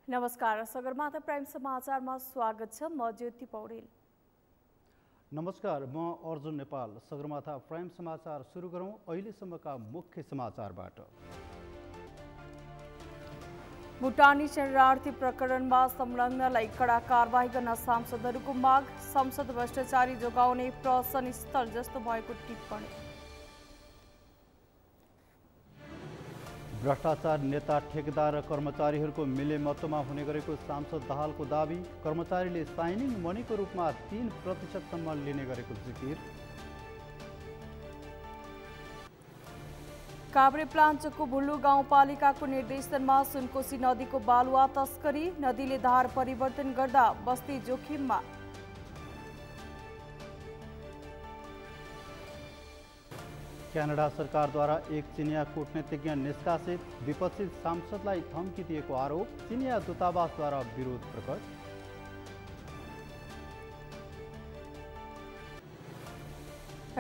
नमस्कार, सगरमाथा प्राइम समाचारमा स्वागत छ। म ज्योति पौडेल। नमस्कार, म अर्जुन नेपाल। सगरमाथा प्राइम समाचार सुरु गरौँ अहिलेसम्मका मुख्य समाचारबाट। भुटानी शरणार्थी प्रकरणमा संलग्नलाई कडा कारबाही गर्न सांसदहरूको माग। संसद भ्रष्टाचारी जोगाउने प्रहसन स्थल जस्तो भएको टिप्पणी। भ्रष्टाचार नेता, ठेकेदार र कर्मचारीहरूको मिलेमतोमा हुने गरेको सांसद दाहालको दाबी। कर्मचारीले साइनिङ मनीको रूपमा 3% लिने गरेको जिकिर। काभ्रेप्लाञ्चोको भुल्लु गाउँपालिकाको निर्देशनमा सुनकोशी नदीको बालुवा तस्करी। नदीले धार परिवर्तन गर्दा बस्ती जोखिममा। क्यानाडा सरकारद्वारा एक चिनिया कूटनीतिज्ञ निष्कासित। विपक्षी सांसदलाई धम्की दिएको आरोप। चिनिया दूतावासद्वारा विरोध प्रकट।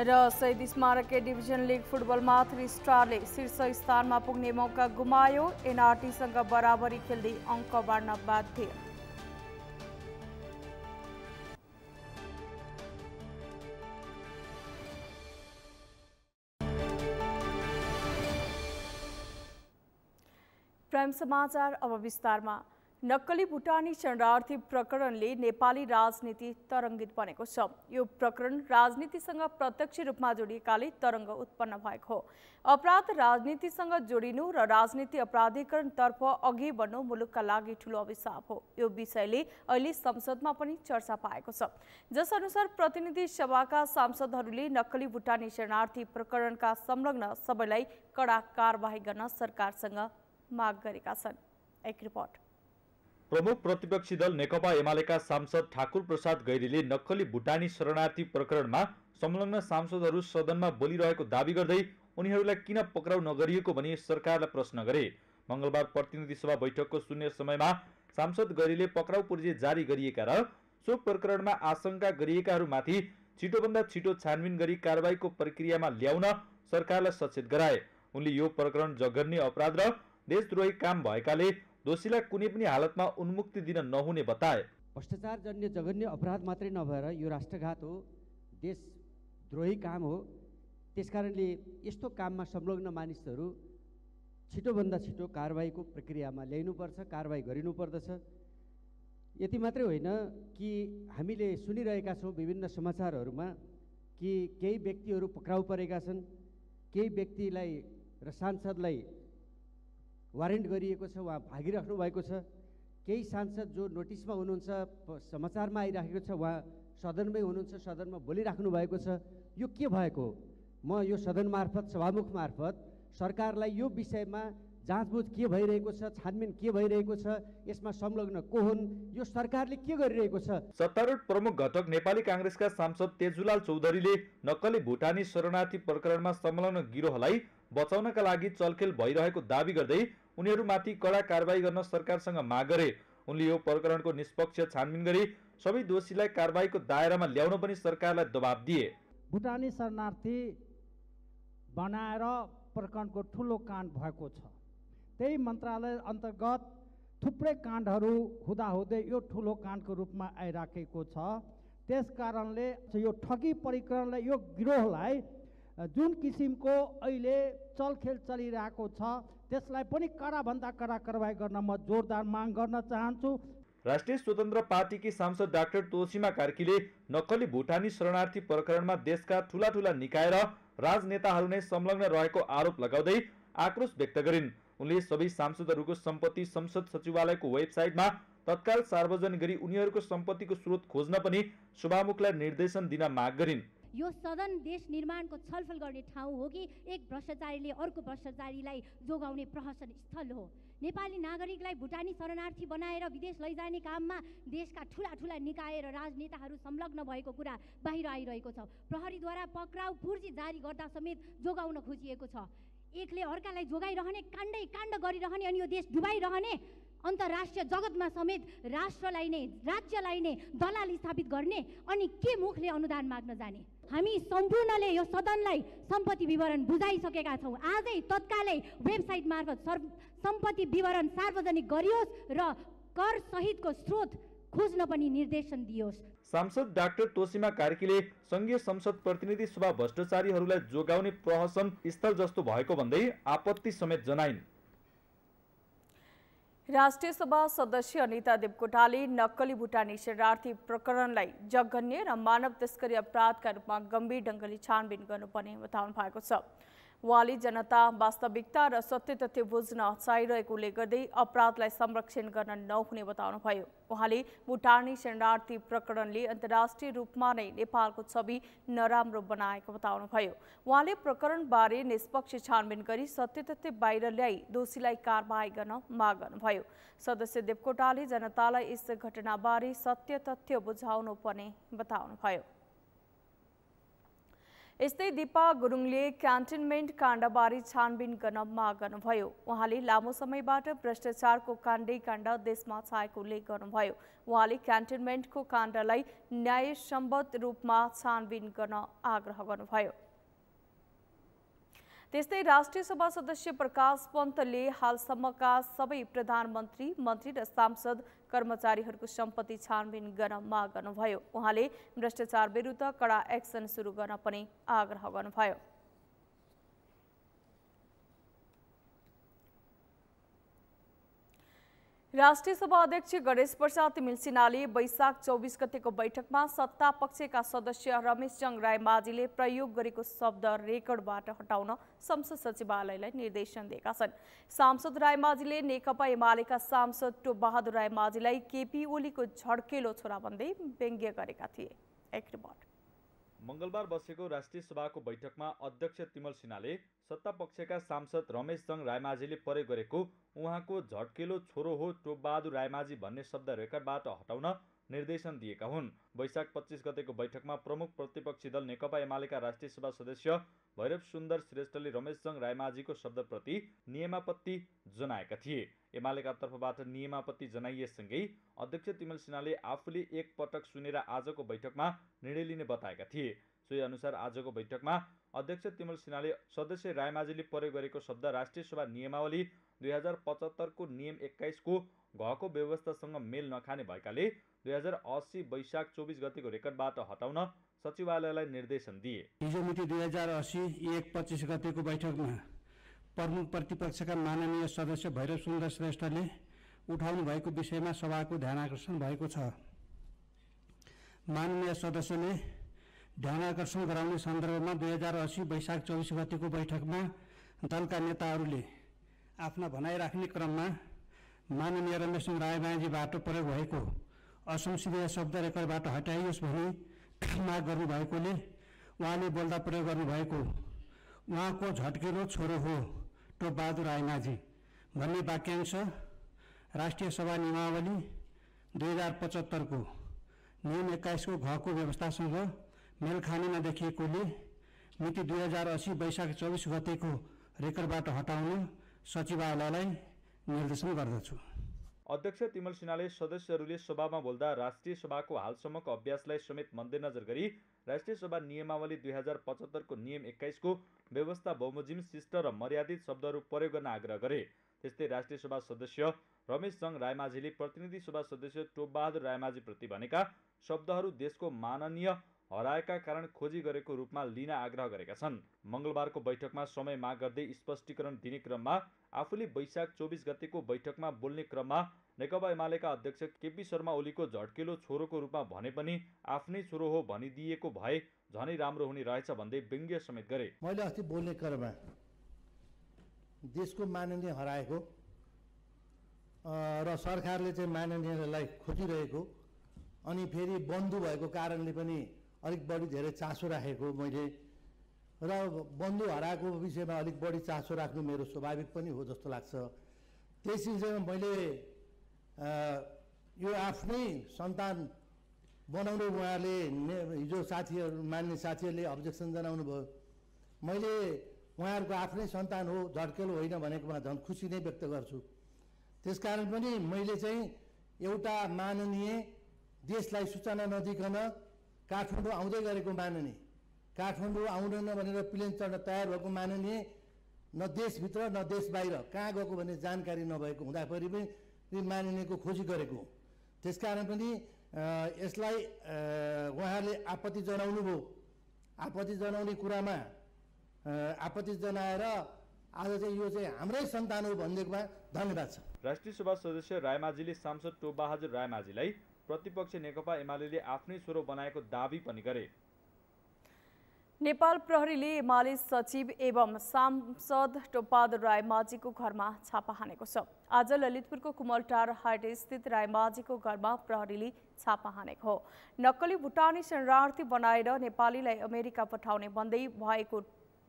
र शहीद स्मारक डिभिजन लिग फुटबलमा 3 स्टारले शीर्ष स्थानमा पुग्ने मौका गुमायो। एनआरटीसँग बराबरी खेल्दै अङ्क बाँड्न बाध्य। प्राइम समाचार अब विस्तारमा। नक्कली भुटानी शरणार्थी प्रकरणले नेपाली राजनीति तरङ्गित बनेको छ। यो प्रकरण राजनीतिसँग प्रत्यक्ष रूपमा जोडिएकाले तरङ्ग उत्पन्न भएको हो। अपराध राजनीतिसँग जोडिनु र राजनीति अपराधीकरणतर्फ अघि बढ्नु मुलुकका लागि ठूलो अभिशाप हो। यो विषयले अहिले संसदमा पनि चर्चा पाएको छ, जसअनुसार प्रतिनिधि सभाका सांसदहरूले नक्कली भुटानी शरणार्थी प्रकरणका संलग्न सबैलाई कडा कारबाही गर्न सरकारसँग माग गरेका छन्। एक रिपोर्ट। प्रमुख प्रतिपक्षी दल नेकपा एमालेका सांसद ठाकुर प्रसाद गैरीले नक्कली भुटानी शरणार्थी प्रकरणमा संलग्न सांसदहरू सदनमा बोलिरहेको दाबी गर्दै उनीहरूलाई किन पक्राउ नगरिएको भनी सरकारलाई प्रश्न गरे। मंगलबार प्रतिनिधि सभा बैठकको शून्य समयमा सांसद गैरीले पक्राउ पूर्जी जारी गरिएका र सो प्रकरणमा आशंका गरिएकाहरूमाथि छिटोभन्दा छिटो छानबिन गरी कारबाहीको प्रक्रियामा ल्याउन सरकारलाई सचेत गराए। उनले यो प्रकरण जघन्य अपराध र देशद्रोही काम भएकाले दोषीलाई कुनै पनि हालतमा उन्मुक्ति दिन नहुने बताए। भ्रष्टाचार जन्य जघन्य अपराध मात्रै नभएर यो राष्ट्रघात हो, देशद्रोही काम हो। त्यसकारणले यस्तो काममा संलग्न मानिसहरू छिटोभन्दा छिटो कारबाहीको प्रक्रियामा ल्याइनुपर्छ, कारबाही गरिनुपर्दछ। यति मात्रै होइन कि हामीले सुनिरहेका छौँ विभिन्न समाचारहरूमा कि केही व्यक्तिहरू पक्राउ परेका छन्, केही व्यक्तिलाई र सांसदलाई वारेन्ट गरिएको छ, उहाँ भागिराख्नु भएको छ। केही सांसद जो नोटिसमा हुनुहुन्छ, समाचारमा आइराखेको छ, उहाँ सदनमै हुनुहुन्छ, सदनमा बोलिराख्नु भएको छ। यो के भएको? म यो सदन मार्फत, सभामुख मार्फत सरकारलाई यो विषयमा जाँचबुझ के भइरहेको छ, छानबिन के भइरहेको छ, यसमा संलग्न को हुन्, यो सरकारले के गरिरहेको छ। सत्तारूढ प्रमुख घटक नेपाली कांग्रेसका सांसद तेजुलाल चौधरीले नक्कली भुटानी शरणार्थी प्रकरणमा संलग्न गिरोहलाई बचाउनका लागि चलखेल भइरहेको दाबी गर्दै उनीहरूमाथि कडा कारबाही गर्न सरकारसँग माग गरे। उनले यो प्रकरणको निष्पक्ष छानबिन गरी सबै दोषीलाई कारबाहीको दायरामा ल्याउन पनि सरकारलाई दबाब दिए। भुटानी शरणार्थी बनाएर प्रकरणको ठुलो काण्ड भएको छ। त्यही मन्त्रालय अन्तर्गत थुप्रै काण्डहरू हुँदाहुँदै यो ठुलो काण्डको रूपमा आइराखेको छ। त्यसकारणले यो ठगी प्रकरणलाई, यो गिरोहलाई जुन किसिमको अहिले चलखेल चलिरहेको छ, त्यसलाई पनि कडाभन्दा कडा कारबाही गर्न म जोरदार माग गर्न चाहन्छु। राष्ट्रिय स्वतन्त्र पार्टीकी सांसद डाक्टर तोसीमा कार्कीले नक्कली भुटानी शरणार्थी प्रकरणमा देशका ठूला निकाय र राजनेताहरू नै संलग्न रहेको आरोप लगाउँदै आक्रोश व्यक्त गरिन्। उनले सबै सांसदहरूको सम्पत्ति संसद सचिवालयको वेबसाइटमा तत्काल सार्वजनिक गरी उनीहरूको सम्पत्तिको स्रोत खोज्न पनि सभामुखलाई निर्देशन दिन माग गरिन्। यो सदन देश निर्माणको छलफल गर्ने ठाउँ हो कि एक भ्रष्टाचारीले अर्को भ्रष्टाचारीलाई जोगाउने प्रहसन स्थल हो? नेपाली नागरिकलाई भुटानी शरणार्थी बनाएर विदेश लैजाने काममा देशका ठुला निकाय र राजनेताहरू संलग्न भएको कुरा बाहिर आइरहेको छ। प्रहरीद्वारा पक्राउ पूर्जी जारी गर्दा समेत जोगाउन खोजिएको छ। एकले अर्कालाई जोगाइरहने, काण्ड गरिरहने, अनि यो देश डुबाइरहने, अन्तर्राष्ट्रिय जगतमा समेत राष्ट्रलाई नै, राज्यलाई नै दलाल स्थापित गर्ने, अनि के मुखले अनुदान माग्न जाने? हामी सम्पूर्णले यो सदनलाई सम्पत्ति विवरण बुझाइसकेका छौँ। आजै तत्कालै वेबसाइट मार्फत सम्पत्ति विवरण सार्वजनिक गरियोस् र कर सहितको स्रोत खोज्न पनि निर्देशन दियोस्। सांसद डाक्टर तोसीमा कार्कीले संघीय संसद प्रतिनिधि सभा भ्रष्टाचारीहरूलाई जोगाउने प्रहसन स्थल जस्तो भएको भन्दै आपत्ति समेत जनाइन्। राष्ट्रिय सभा सदस्य अनिता देवकोटाले नक्कली भुटानी शरणार्थी प्रकरणलाई जघन्य र मानव तस्करी अपराधका रूपमा गम्भीर ढङ्गले छानबिन गर्नुपर्ने बताउनु भएको छ। उहाँले जनता वास्तविकता र सत्य तथ्य बुझ्न चाहिरहेकोले गर्दै अपराधलाई संरक्षण गर्न नहुने बताउनुभयो। उहाँले भुटानी शरणार्थी प्रकरणले अन्तर्राष्ट्रिय रूपमा नै नेपालको छवि नराम्रो बनाएको बताउनुभयो। उहाँले प्रकरणबारे निष्पक्ष छानबिन गरी सत्य तथ्य बाहिर ल्याई दोषीलाई कारबाही गर्न माग गर्नुभयो। सदस्य देवकोटाले जनतालाई यस घटनाबारे सत्य तथ्य बुझाउनु पर्ने बताउनुभयो। यस्तै दीपा गुरुङले क्यान्टनमेन्ट काण्डबारे छानबिन गर्न माग गर्नुभयो। उहाँले लामो समयबाट भ्रष्टाचारको काण्डै काण्ड देशमा छाएको उल्लेख गर्नुभयो। उहाँले क्यान्टनमेन्टको काण्डलाई न्यायसम्मत रूपमा छानबिन गर्न आग्रह गर्नुभयो। त्यस्तै राष्ट्रिय सभा सदस्य प्रकाश पन्तले हालसम्मका सबै प्रधानमन्त्री, मन्त्री र सांसद कर्मचारीहरूको सम्पत्ति छानबिन गर्न माग गर्नुभयो। उहाँले भ्रष्टाचार विरुद्ध कडा एक्सन सुरु गर्न पनि आग्रह गर्नुभयो। राष्ट्रिय सभा अध्यक्ष गणेश प्रसाद तिमिल सिन्हाले वैशाख 24 गतेको बैठकमा सत्ता पक्षका सदस्य रमेशचंद्र रायमाझीले प्रयोग गरेको शब्द रेकर्डबाट हटाउन संसद सचिवालयलाई निर्देशन दिएका छन्। सांसद रायमाझीले नेकपा एमालेका सांसद टोपबहादुर रायमाझीलाई केपी ओलीको झड्केलो छोरा भन्दै व्यङ्ग्य गरेका थिए। एक रिपोर्ट। मंगलबार बसेको राष्ट्रिय सभाको बैठकमा अध्यक्ष तिमल सिन्हाले सत्ता पक्षका सांसद रमेशचंद्र रायमाझीले प्रयोग गरेको उहाँको झट्केलो छोरो हो टोपबहादुर रायमाझी भन्ने शब्द रेकर्डबाट हटाउन निर्देशन दिएका हुन्। वैशाख 25 गतेको बैठकमा प्रमुख प्रतिपक्षी दल नेकपा एमालेका राष्ट्रिय सभा सदस्य भैरव सुन्दर श्रेष्ठले रमेशचंद्र रायमाझीको शब्दप्रति नियमापत्ति जनाएका थिए। एमालेका तर्फबाट नियमापत्ति जनाइएसँगै अध्यक्ष तिमल सिन्हाले आफूले एक पटक सुनेर आजको बैठकमा निर्णय लिने बताएका थिए। सोही अनुसार आजको बैठकमा अध्यक्ष तिमल सिन्हाले सदस्य रायमाझीले प्रयोग गरेको शब्द राष्ट्रिय सभा नियमावली 2075 को नियम 21 को घको व्यवस्थासँग मेल नखाने भएकाले 2080 वैशाख 24 गतेको रेकर्डबाट हटाउन सचिवालयलाई निर्देशन दिए। हिजो मिति 2080 1/25 गतेको बैठकमा प्रमुख प्रतिपक्षका माननीय सदस्य भैरव सुन्दर श्रेष्ठले उठाउनु भएको विषयमा सभाको ध्यानाकर्षण भएको छ। माननीय सदस्यले ध्यानाकर्षण गराउने सन्दर्भमा 2080 वैशाख 24 गतेको बैठकमा दलका नेताहरूले आफ्ना भनाइ राख्ने क्रममा माननीय रमेशचंद्र रायमाझीबाट प्रयोग भएको असंसदीय शब्द रेकर्डबाट हटाइयोस् भनी माग गर्नुभएकोले उहाँले बोल्दा प्रयोग गर्नुभएको उहाँको झट्केलो छोरो हो टोपबहादुर रायमाझी भन्ने वाक्यांश राष्ट्रिय सभा नियमावली 2075 को नियम 21 को घको व्यवस्थासँग मेल खाने नदेखिएकोले मिति 2080 वैशाख 24 गतेको रेकर्डबाट हटाउन सचिवालयलाई निर्देशन गर्दछु। अध्यक्ष तिमल सिन्हाले सदस्यहरूले सभामा बोल्दा राष्ट्रिय सभाको हालसम्मको अभ्यासलाई समेत मध्यनजर गरी राष्ट्रिय सभा नियमावली 2075 को नियम 21 को व्यवस्था बमोजिम शिष्ट र मर्यादित शब्दहरू प्रयोग गर्न आग्रह गरे। त्यस्तै राष्ट्रिय सभा सदस्य रमेशचंद्र रायमाझीले प्रतिनिधि सभा सदस्य टोपबहादुर रायमाझीप्रति भनेका शब्दहरू देशको माननीय हराएका कारण खोजी गरेको रूपमा लिन आग्रह गरेका छन्। मंगलबारको बैठकमा समय माग गर्दै स्पष्टीकरण दिने क्रममा आफूले वैशाख 24 गतेको बैठकमा बोल्ने क्रममा नेकपा एमालेका अध्यक्ष केपी शर्मा ओलीको झट्केलो छोरोको रूपमा भने पनि आफ्नै छोरो हो भनिदिएको भए झनै राम्रो हुने रहेछ भन्दै व्यङ्ग्य समेत गरे। मैले अस्ति बोल्ने क्रममा देशको माननीय हराएको र सरकारले चाहिँ माननीयलाई खोजिरहेको अनि फेरि बन्धु भएको कारणले पनि अलिक बढी धेरै चासो राखेको मैले र बन्धु हराएको विषयमा अलिक बढी चासो राख्नु मेरो स्वाभाविक पनि हो जस्तो लाग्छ। त्यस विषयमा मैले यो आफ्नै सन्तान बनाउने उहाँले हिजो साथीहरू मान्ने साथीहरूले अब्जेक्सन जनाउनु भयो। मैले उहाँहरूको आफ्नै सन्तान हो झड्केलो होइन भनेकोमा झन् खुसी नै व्यक्त गर्छु। त्यसकारण पनि मैले चाहिँ एउटा माननीय देशलाई सूचना नदिकन काठमाडौँ आउँदै गरेको माननीय काठमाडौँ आउँदैन भनेर प्लेन चढ्न तयार भएको माननीय न देशभित्र न देश बाहिर कहाँ गएको भन्ने जानकारी नभएको हुँदाखेरि पनि मानिनेको खोजी गरेको हो। त्यसकारण पनि यसलाई उहाँहरूले आपत्ति जनाउनु भयो। आपत्ति जनाउने कुरामा आपत्ति जनाएर आज चाहिँ यो चाहिँ हाम्रै सन्तान हो भनिदिएकोमा धन्यवाद छ। राष्ट्रिय सभा सदस्य रायमाझीले सांसद टोपबहादुर रायमाझीलाई प्रतिपक्ष नेकपा एमाले आफ्नै स्वरो बनाएको दाबी पनि गरे। नेपाल प्रहरीले एमाले सचिव एवं सांसद टोपबहादुर रायमाझीको घरमा छापा हानेको छ। आज ललितपुरको कुमलटार हाइट स्थित रायमाझीको घरमा प्रहरीले छापा हानेको हो। नक्कली भुटानी शरणार्थी बनाएर नेपालीलाई अमेरिका पठाउने भन्दै भएको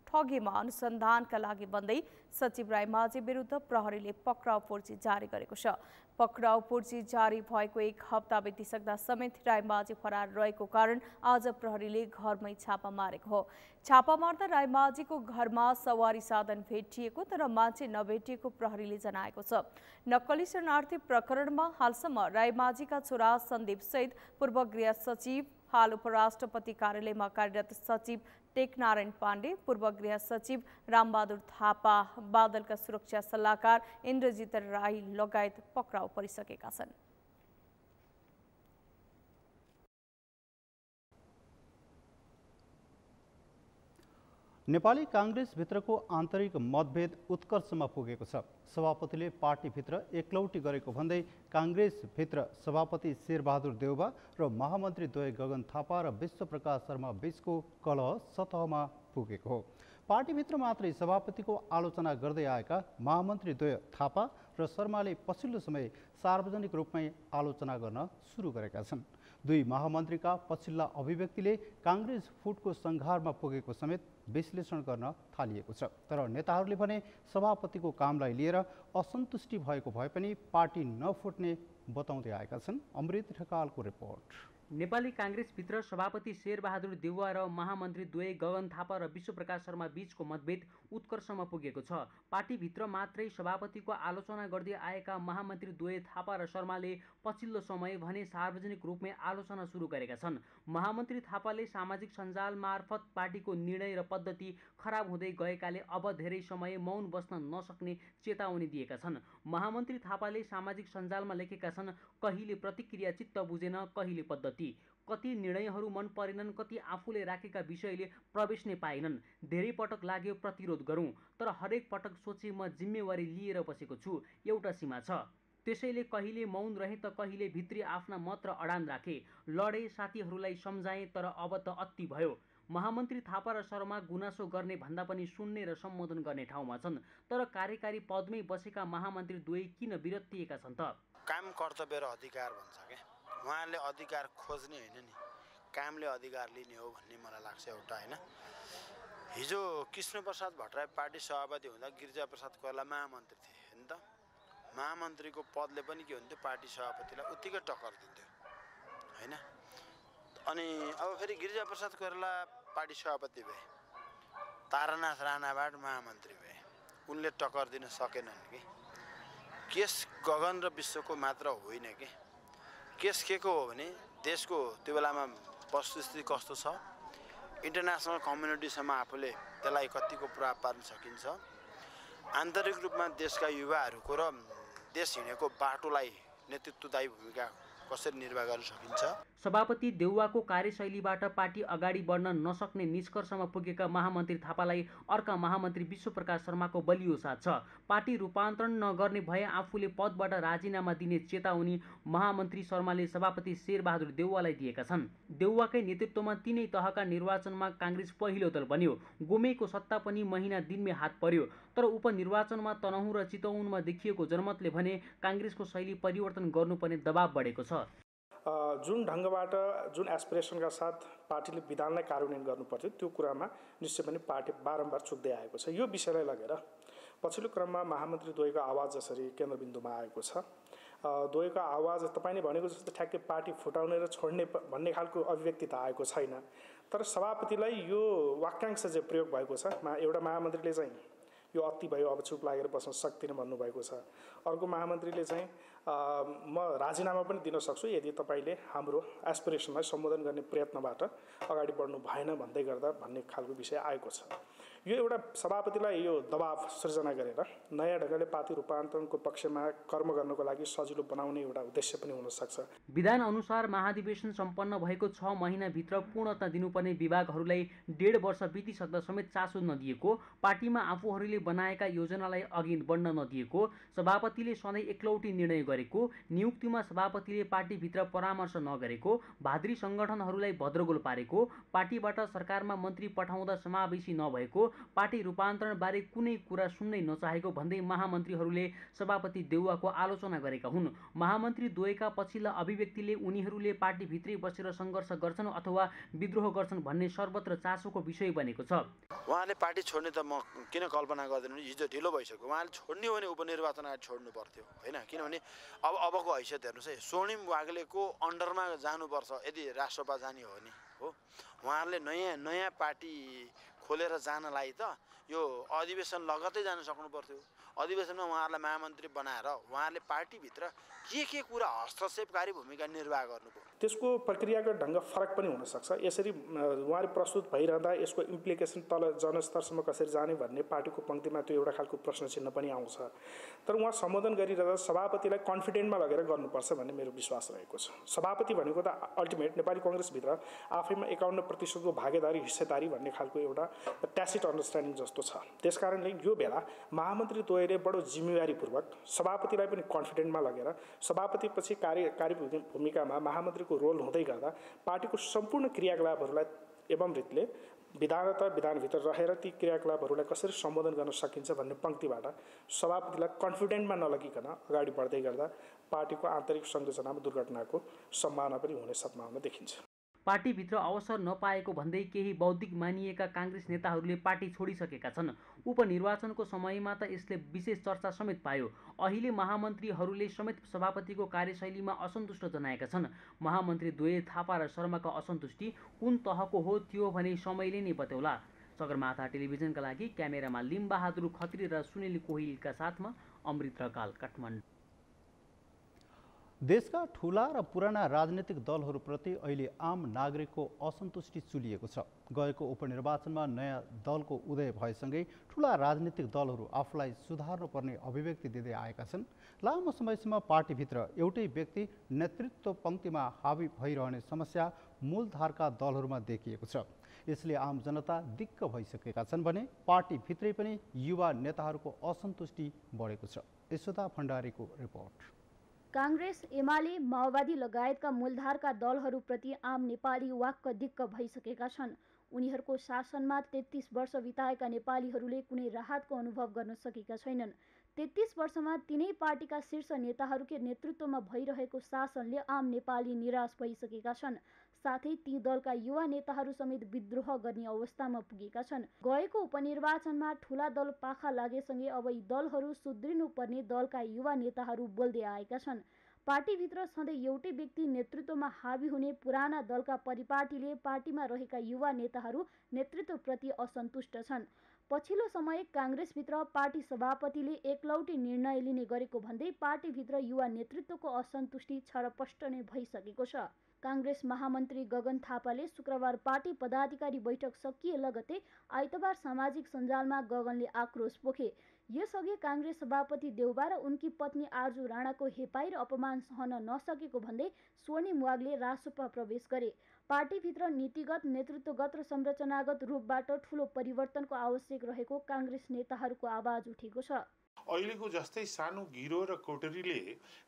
ठगीमा अनुसन्धानका लागि भन्दै सचिव रायमाझी विरुद्ध प्रहरीले पक्राउ पर्ची जारी गरेको छ। पक्राउ पर्ची जारी भएको 1 हप्ता बितिसक्दा समेत रायमाझी फरार रहेको कारण आज प्रहरीले घरमै छापा मारेको हो। छापा मार्दा रायमाझीको घरमा सवारी साधन भेटिएको तर मान्छे नभेटिएको प्रहरीले जनाएको छ। नक्कली शरणार्थी प्रकरणमा हालसम्म रायमाझीका छोरा सन्दीप सहित पूर्व गृह सचिव, हाल उपराष्ट्रपति कार्यालयमा कार्यरत सचिव टेकनारायण पाण्डे, पूर्व गृह सचिव रामबहादुर थापा, बादलका सुरक्षा सल्लाहकार इन्द्रजित राई लगायत पक्राउ परिसकेका छन्। नेपाली कांग्रेसभित्रको आन्तरिक मतभेद उत्कर्षमा पुगेको छ। सभापतिले पार्टीभित्र एकलौटी गरेको भन्दै कांग्रेसभित्र सभापति शेरबहादुर देउवा र महामन्त्री द्वय गगन थापा र विश्वप्रकाश शर्मा बीचको कलह सतहमा पुगेको हो। पार्टीभित्र मात्रै सभापतिको आलोचना गर्दै आएका महामन्त्री द्वय थापा र शर्माले पछिल्लो समय सार्वजनिक रूपमै आलोचना गर्न सुरु गरेका छन्। दुई महामन्त्रीका पछिल्ला अभिव्यक्तिले कांग्रेस फुटको संघारमा पुगेको समेत विश्लेषण गर्न थालिएको छ। तर नेताहरूले भने सभापतिको कामलाई लिएर असन्तुष्टि भएको भए पनि पार्टी नफुट्ने बताउँदै आएका छन्। अमृत ढकालको रिपोर्ट। नेपाली कांग्रेसभित्र सभापति शेरबहादुर देउवा र महामन्त्री द्वय गगन थापा र विश्वप्रकाश शर्मा बीचको मतभेद उत्कर्षमा पुगेको छ। पार्टीभित्र मात्रै सभापतिको आलोचना गर्दै आएका महामन्त्री द्वय थापा र शर्माले पछिल्लो समय भने सार्वजनिक रूपमै आलोचना सुरु गरेका छन्। महामन्त्री थापाले सामाजिक सञ्जाल मार्फत पार्टीको निर्णय र पद्धति खराब हुँदै गएकाले अब धेरै समय मौन बस्न नसक्ने चेतावनी दिएका छन्। महामन्त्री थापाले सामाजिक सञ्जालमा लेखेका छन्, कहिले प्रतिक्रिया चित्त बुझेन, कहिले पद्धति, कति निर्णयहरू मन परेनन्, कति आफूले राखेका विषयले प्रवेश नै पाएनन्। धेरै पटक लाग्यो प्रतिरोध गरौँ, तर हरेक पटक सोचे म जिम्मेवारी लिएर बसेको छु, एउटा सीमा छ। त्यसैले कहिले मौन रहे त कहिले भित्री आफ्ना मत र अडान राखे, लडे, साथीहरूलाई सम्झाएँ, तर अब त अति भयो। महामन्त्री थापा र शर्मा गुनासो गर्ने भन्दा पनि सुन्ने र सम्बोधन गर्ने ठाउँमा छन्। तर कार्यकारी पदमै बसेका महामन्त्री द्वय किन विरक्तिएका छन् त? काम कर्तव्य र अधिकार भन्छ क्या, उहाँहरूले अधिकार खोज्ने होइन नि, कामले अधिकार लिने हो भन्ने मलाई लाग्छ एउटा होइन। हिजो कृष्णप्रसाद भट्टराई पार्टी सभापति हुँदा गिरिजाप्रसाद कोइराला महामन्त्री थिए होइन त। महामन्त्रीको पदले पनि के हुन्थ्यो, पार्टी सभापतिलाई उत्तिकै टक्कर दिन्थ्यो होइन। अनि अब फेरि गिरिजाप्रसाद कोइराला पार्टी सभापति भए, तारानाथ राणाबाट महामन्त्री भए, उनले टक्कर दिन सकेनन् कि। केस गगन र विश्वको मात्र होइन कि, केस के को हो भने देशको त्यो बेलामा वस्तुस्थिति कस्तो छ, इन्टरनेसनल कम्युनिटीसम्म आफूले त्यसलाई कतिको प्रभाव पार्न सकिन्छ, आन्तरिक रूपमा देशका युवाहरूको र देश हिँडेको बाटोलाई नेतृत्वदायी भूमिका कसरी निर्वाह गर्न सकिन्छ। सभापति देउवाको कार्यशैलीबाट पार्टी अगाडि बढ्न नसक्ने निष्कर्षमा पुगेका महामन्त्री थापालाई अर्का महामन्त्री विश्वप्रकाश शर्माको बलियो साथ छ। पार्टी रूपान्तरण नगर्ने भए आफूले पदबाट राजीनामा दिने चेतावनी महामन्त्री शर्माले सभापति शेरबहादुर देउवालाई दिएका छन्। देउवाकै नेतृत्वमा तीनै तहका निर्वाचनमा कांग्रेस पहिलो दल बन्यो। गुमेको सत्ता पनि महिना दिनमै हात पर्यो। तर उपनिर्वाचनमा तनहुँ र चितवनमा देखिएको जनमतले भने कांग्रेसको शैली परिवर्तन गर्नुपर्ने दबाव बढेको छ। जुन ढङ्गबाट जुन एस्पिरेसनका साथ पार्टीले विधानलाई कार्यान्वयन गर्नुपर्थ्यो त्यो कुरामा निश्चय पनि पार्टी बारम्बार चुक्दै आएको छ। यो विषयलाई लगेर पछिल्लो क्रममा महामन्त्री द्वयको आवाज जसरी केन्द्रबिन्दुमा आएको छ, द्वयको आवाज तपाईँले भनेको जस्तो ठ्याक्कै पार्टी फुटाउने र छोड्ने भन्ने खालको अभिव्यक्ति त आएको छैन। तर सभापतिलाई यो वाक्यांश चाहिँ प्रयोग भएको छ, एउटा महामन्त्रीले चाहिँ यो अति भयो, अब चुप लागेर बस्न सक्दिनँ भन्नुभएको छ। अर्को महामन्त्रीले चाहिँ म राजीनामा पनि दिन सक्छु यदि तपाईँले हाम्रो एस्पिरेसनलाई सम्बोधन गर्ने प्रयत्नबाट अगाडि बढ्नु भएन भन्दै गर्दा भन्ने खालको विषय आएको छ। यो एउटा सभापतिलाई यो दबाव सृजना गरेर नयाँ ढङ्गले पार्टी रूपान्तरणको पक्षमा कर्म गर्नको लागि सजिलो बनाउने एउटा उद्देश्य पनि हुन सक्छ। विधान अनुसार महाधिवेशन सम्पन्न भएको 6 महिनाभित्र पूर्णता दिनुपर्ने विभागहरूलाई 1.5 वर्ष बितिसक्दा समेत चासो नदिएको, पार्टीमा आफूहरूले बनाएका योजनालाई अघि बढ्न नदिएको, सभापतिले सधैँ एकलौटी निर्णय गरेको, नियुक्तिमा सभापतिले पार्टीभित्र परामर्श नगरेको, भाद्री सङ्गठनहरूलाई भद्रगोल पारेको, पार्टीबाट सरकारमा मन्त्री पठाउँदा समावेशी नभएको, पार्टी रूपान्तरणबारे कुनै कुरा सुन्नै नचाहेको भन्दै महामन्त्रीहरूले सभापति देउवाको आलोचना गरेका हुन्। महामन्त्री द्वयका पछिल्ला अभिव्यक्तिले उनीहरूले पार्टीभित्रै बसेर सङ्घर्ष गर्छन् अथवा विद्रोह गर्छन् भन्ने सर्वत्र चासोको विषय बनेको छ। उहाँले पार्टी छोड्ने त म किन कल्पना गर्दैन, हिजो ढिलो भइसक्यो। उहाँले छोड्ने हो भने उपनिर्वाचन अगाडि छोड्नु पर्थ्यो होइन, किनभने अबको हैसियत हेर्नुहोस् है, स्वर्णिम वाग्लेको अन्डरमा जानुपर्छ यदि राष्ट्रसभा जाने हो भने हो। उहाँहरूले नयाँ पार्टी खोलेर जानलाई त यो अधिवेशन लगत्तै जान सक्नु पर्थ्यो। अधिवेशनमा उहाँहरूलाई महामन्त्री बनाएर उहाँहरूले पार्टीभित्र के कुरा हस्तक्षेपकारी भूमिका निर्वाह गर्नुभयो, त्यसको प्रक्रियाको ढङ्ग फरक पनि हुनसक्छ। यसरी उहाँले प्रस्तुत भइरहँदा यसको इम्प्लिकेसन तल जनस्तरसम्म कसरी जाने भन्ने पार्टीको पङ्क्तिमा त्यो एउटा खालको प्रश्न चिन्ह पनि आउँछ। तर उहाँ सम्बोधन गरिरहँदा सभापतिलाई कन्फिडेन्टमा लगेर गर्नुपर्छ भन्ने मेरो विश्वास रहेको छ। सभापति भनेको त अल्टिमेट नेपाली कङ्ग्रेसभित्र आफैमा 51% भागीदारी हिस्सेदारी भन्ने खालको एउटा ट्यासिट अन्डरस्ट्यान्डिङ जस्तो छ। त्यसकारणले यो बेला महामन्त्री द्वयले बडो जिम्मेवारीपूर्वक सभापतिलाई पनि कन्फिडेन्टमा लगेर सभापतिपछि कार्य भूमिकामा महामन्त्रीको रोल हुँदै गर्दा पार्टीको सम्पूर्ण क्रियाकलापहरूलाई एवं रीतिले विधानभित्र रहेर ती क्रियाकलापहरूलाई कसरी सम्बोधन गर्न सकिन्छ भन्ने पङ्क्तिबाट सभापतिलाई कन्फिडेन्टमा नलगिकन अगाडि बढ्दै गर्दा पार्टीको आन्तरिक संरचनामा दुर्घटनाको सम्भावना पनि हुने सम्भावना देखिन्छ। पार्टीभित्र अवसर नपाएको भन्दै केही बौद्धिक मानिएका काङ्ग्रेस नेताहरूले पार्टी छोडिसकेका छन्। उपनिर्वाचनको समयमा त यसले विशेष चर्चा समेत पायो। अहिले महामन्त्रीहरूले समेत सभापतिको कार्यशैलीमा असन्तुष्ट जनाएका छन्। महामन्त्री द्वय थापा र शर्माको असन्तुष्टि कुन तहको हो त्यो भने समयले नै बतौला। सगरमाथा टेलिभिजनका लागि क्यामेरामा लिम्बहादुर खत्री र सुनिल कोइलका साथमा अमृत रकाल, काठमाडौँ। देशका ठूला र पुराना राजनीतिक दलहरूप्रति अहिले आम नागरिकको असन्तुष्टि चुलिएको छ। गएको उपनिर्वाचनमा नयाँ दलको उदय भएसँगै ठूला राजनीतिक दलहरू आफूलाई सुधार्नुपर्ने अभिव्यक्ति दिँदै आएका छन्। लामो समयसम्म पार्टीभित्र एउटै व्यक्ति नेतृत्व पङ्क्तिमा हावी भइरहने समस्या मूलधारका दलहरूमा देखिएको छ। यसले आम जनता दिक्क भइसकेका छन् भने पार्टीभित्रै पनि युवा नेताहरूको असन्तुष्टि बढेको छ। यशोदा भण्डारीको रिपोर्ट। काङ्ग्रेस, एमाले, माओवादी लगायतका मूलधारका दलहरूप्रति आम नेपाली वाक्क दिक्क भइसकेका छन्। उनीहरूको शासनमा 33 वर्ष बिताएका नेपालीहरूले कुनै राहतको अनुभव गर्न सकेका छैनन्। 33 वर्षमा तिनै पार्टीका शीर्ष नेताहरूकै नेतृत्वमा भइरहेको शासनले आम नेपाली निराश भइसकेका छन्। साथै ती दलका युवा नेताहरू समेत विद्रोह गर्ने अवस्थामा पुगेका छन्। गएको उपनिर्वाचनमा ठूला दल पाखा लागेसँगै अब यी दलहरू सुध्रिनुपर्ने दलका युवा नेताहरू बोल्दै आएका छन्। पार्टीभित्र सधैँ एउटै व्यक्ति नेतृत्वमा हावी हुने पुराना दलका परिपाटीले पार्टीमा रहेका युवा नेताहरू नेतृत्वप्रति असन्तुष्ट छन्। पछिल्लो समय काङ्ग्रेसभित्र पार्टी सभापतिले एकलौटी निर्णय लिने गरेको भन्दै पार्टीभित्र युवा नेतृत्वको असन्तुष्टि छरपष्ट नै भइसकेको छ। काङ्ग्रेस महामन्त्री गगन थापाले शुक्रबार पार्टी पदाधिकारी बैठक सकिए लगतै आइतबार सामाजिक सञ्जालमा गगनले आक्रोश पोखे। यसअघि काङ्ग्रेस सभापति देउबा र उनकी पत्नी आर्जु राणाको हेपाई र अपमान सहन नसकेको भन्दै स्वर्णिम वाग्ले रासोपा प्रवेश गरे। पार्टीभित्र नीतिगत, नेतृत्वगत र संरचनागत रूपबाट ठूलो परिवर्तनको आवश्यक रहेको काङ्ग्रेस नेताहरूको आवाज उठेको छ। अहिलेको जस्तै सानो गिरो र कोटरीले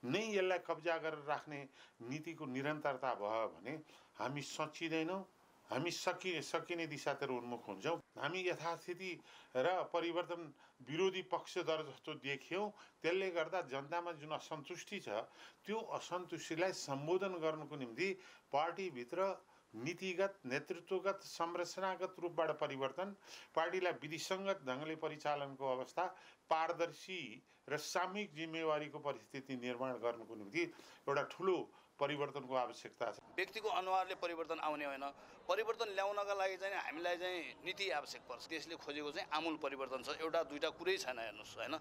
नै यसलाई कब्जा गरेर राख्ने नीतिको निरन्तरता भयो भने हामी सचिँदैनौँ, हामी सकिने दिशातिर उन्मुख हुन्छौँ। हामी यथास्थिति र परिवर्तन विरोधी पक्षधर जस्तो देख्यौँ। त्यसले गर्दा जनतामा जुन असन्तुष्टि छ त्यो असन्तुष्टिलाई सम्बोधन गर्नको निम्ति पार्टीभित्र नीतिगत, नेतृत्वगत, संरचनागत रूपबाट परिवर्तन, पार्टीलाई विधिसङ्गत ढङ्गले परिचालनको अवस्था, पारदर्शी र सामूहिक जिम्मेवारीको परिस्थिति निर्माण गर्नको निम्ति एउटा ठुलो परिवर्तनको आवश्यकता छ। व्यक्तिको अनुहारले परिवर्तन आउने होइन, परिवर्तन ल्याउनका लागि चाहिँ हामीलाई चाहिँ नीति आवश्यक पर्छ। देशले खोजेको चाहिँ आमूल परिवर्तन छ, एउटा दुईटा कुरै छैन। हेर्नुहोस् होइन,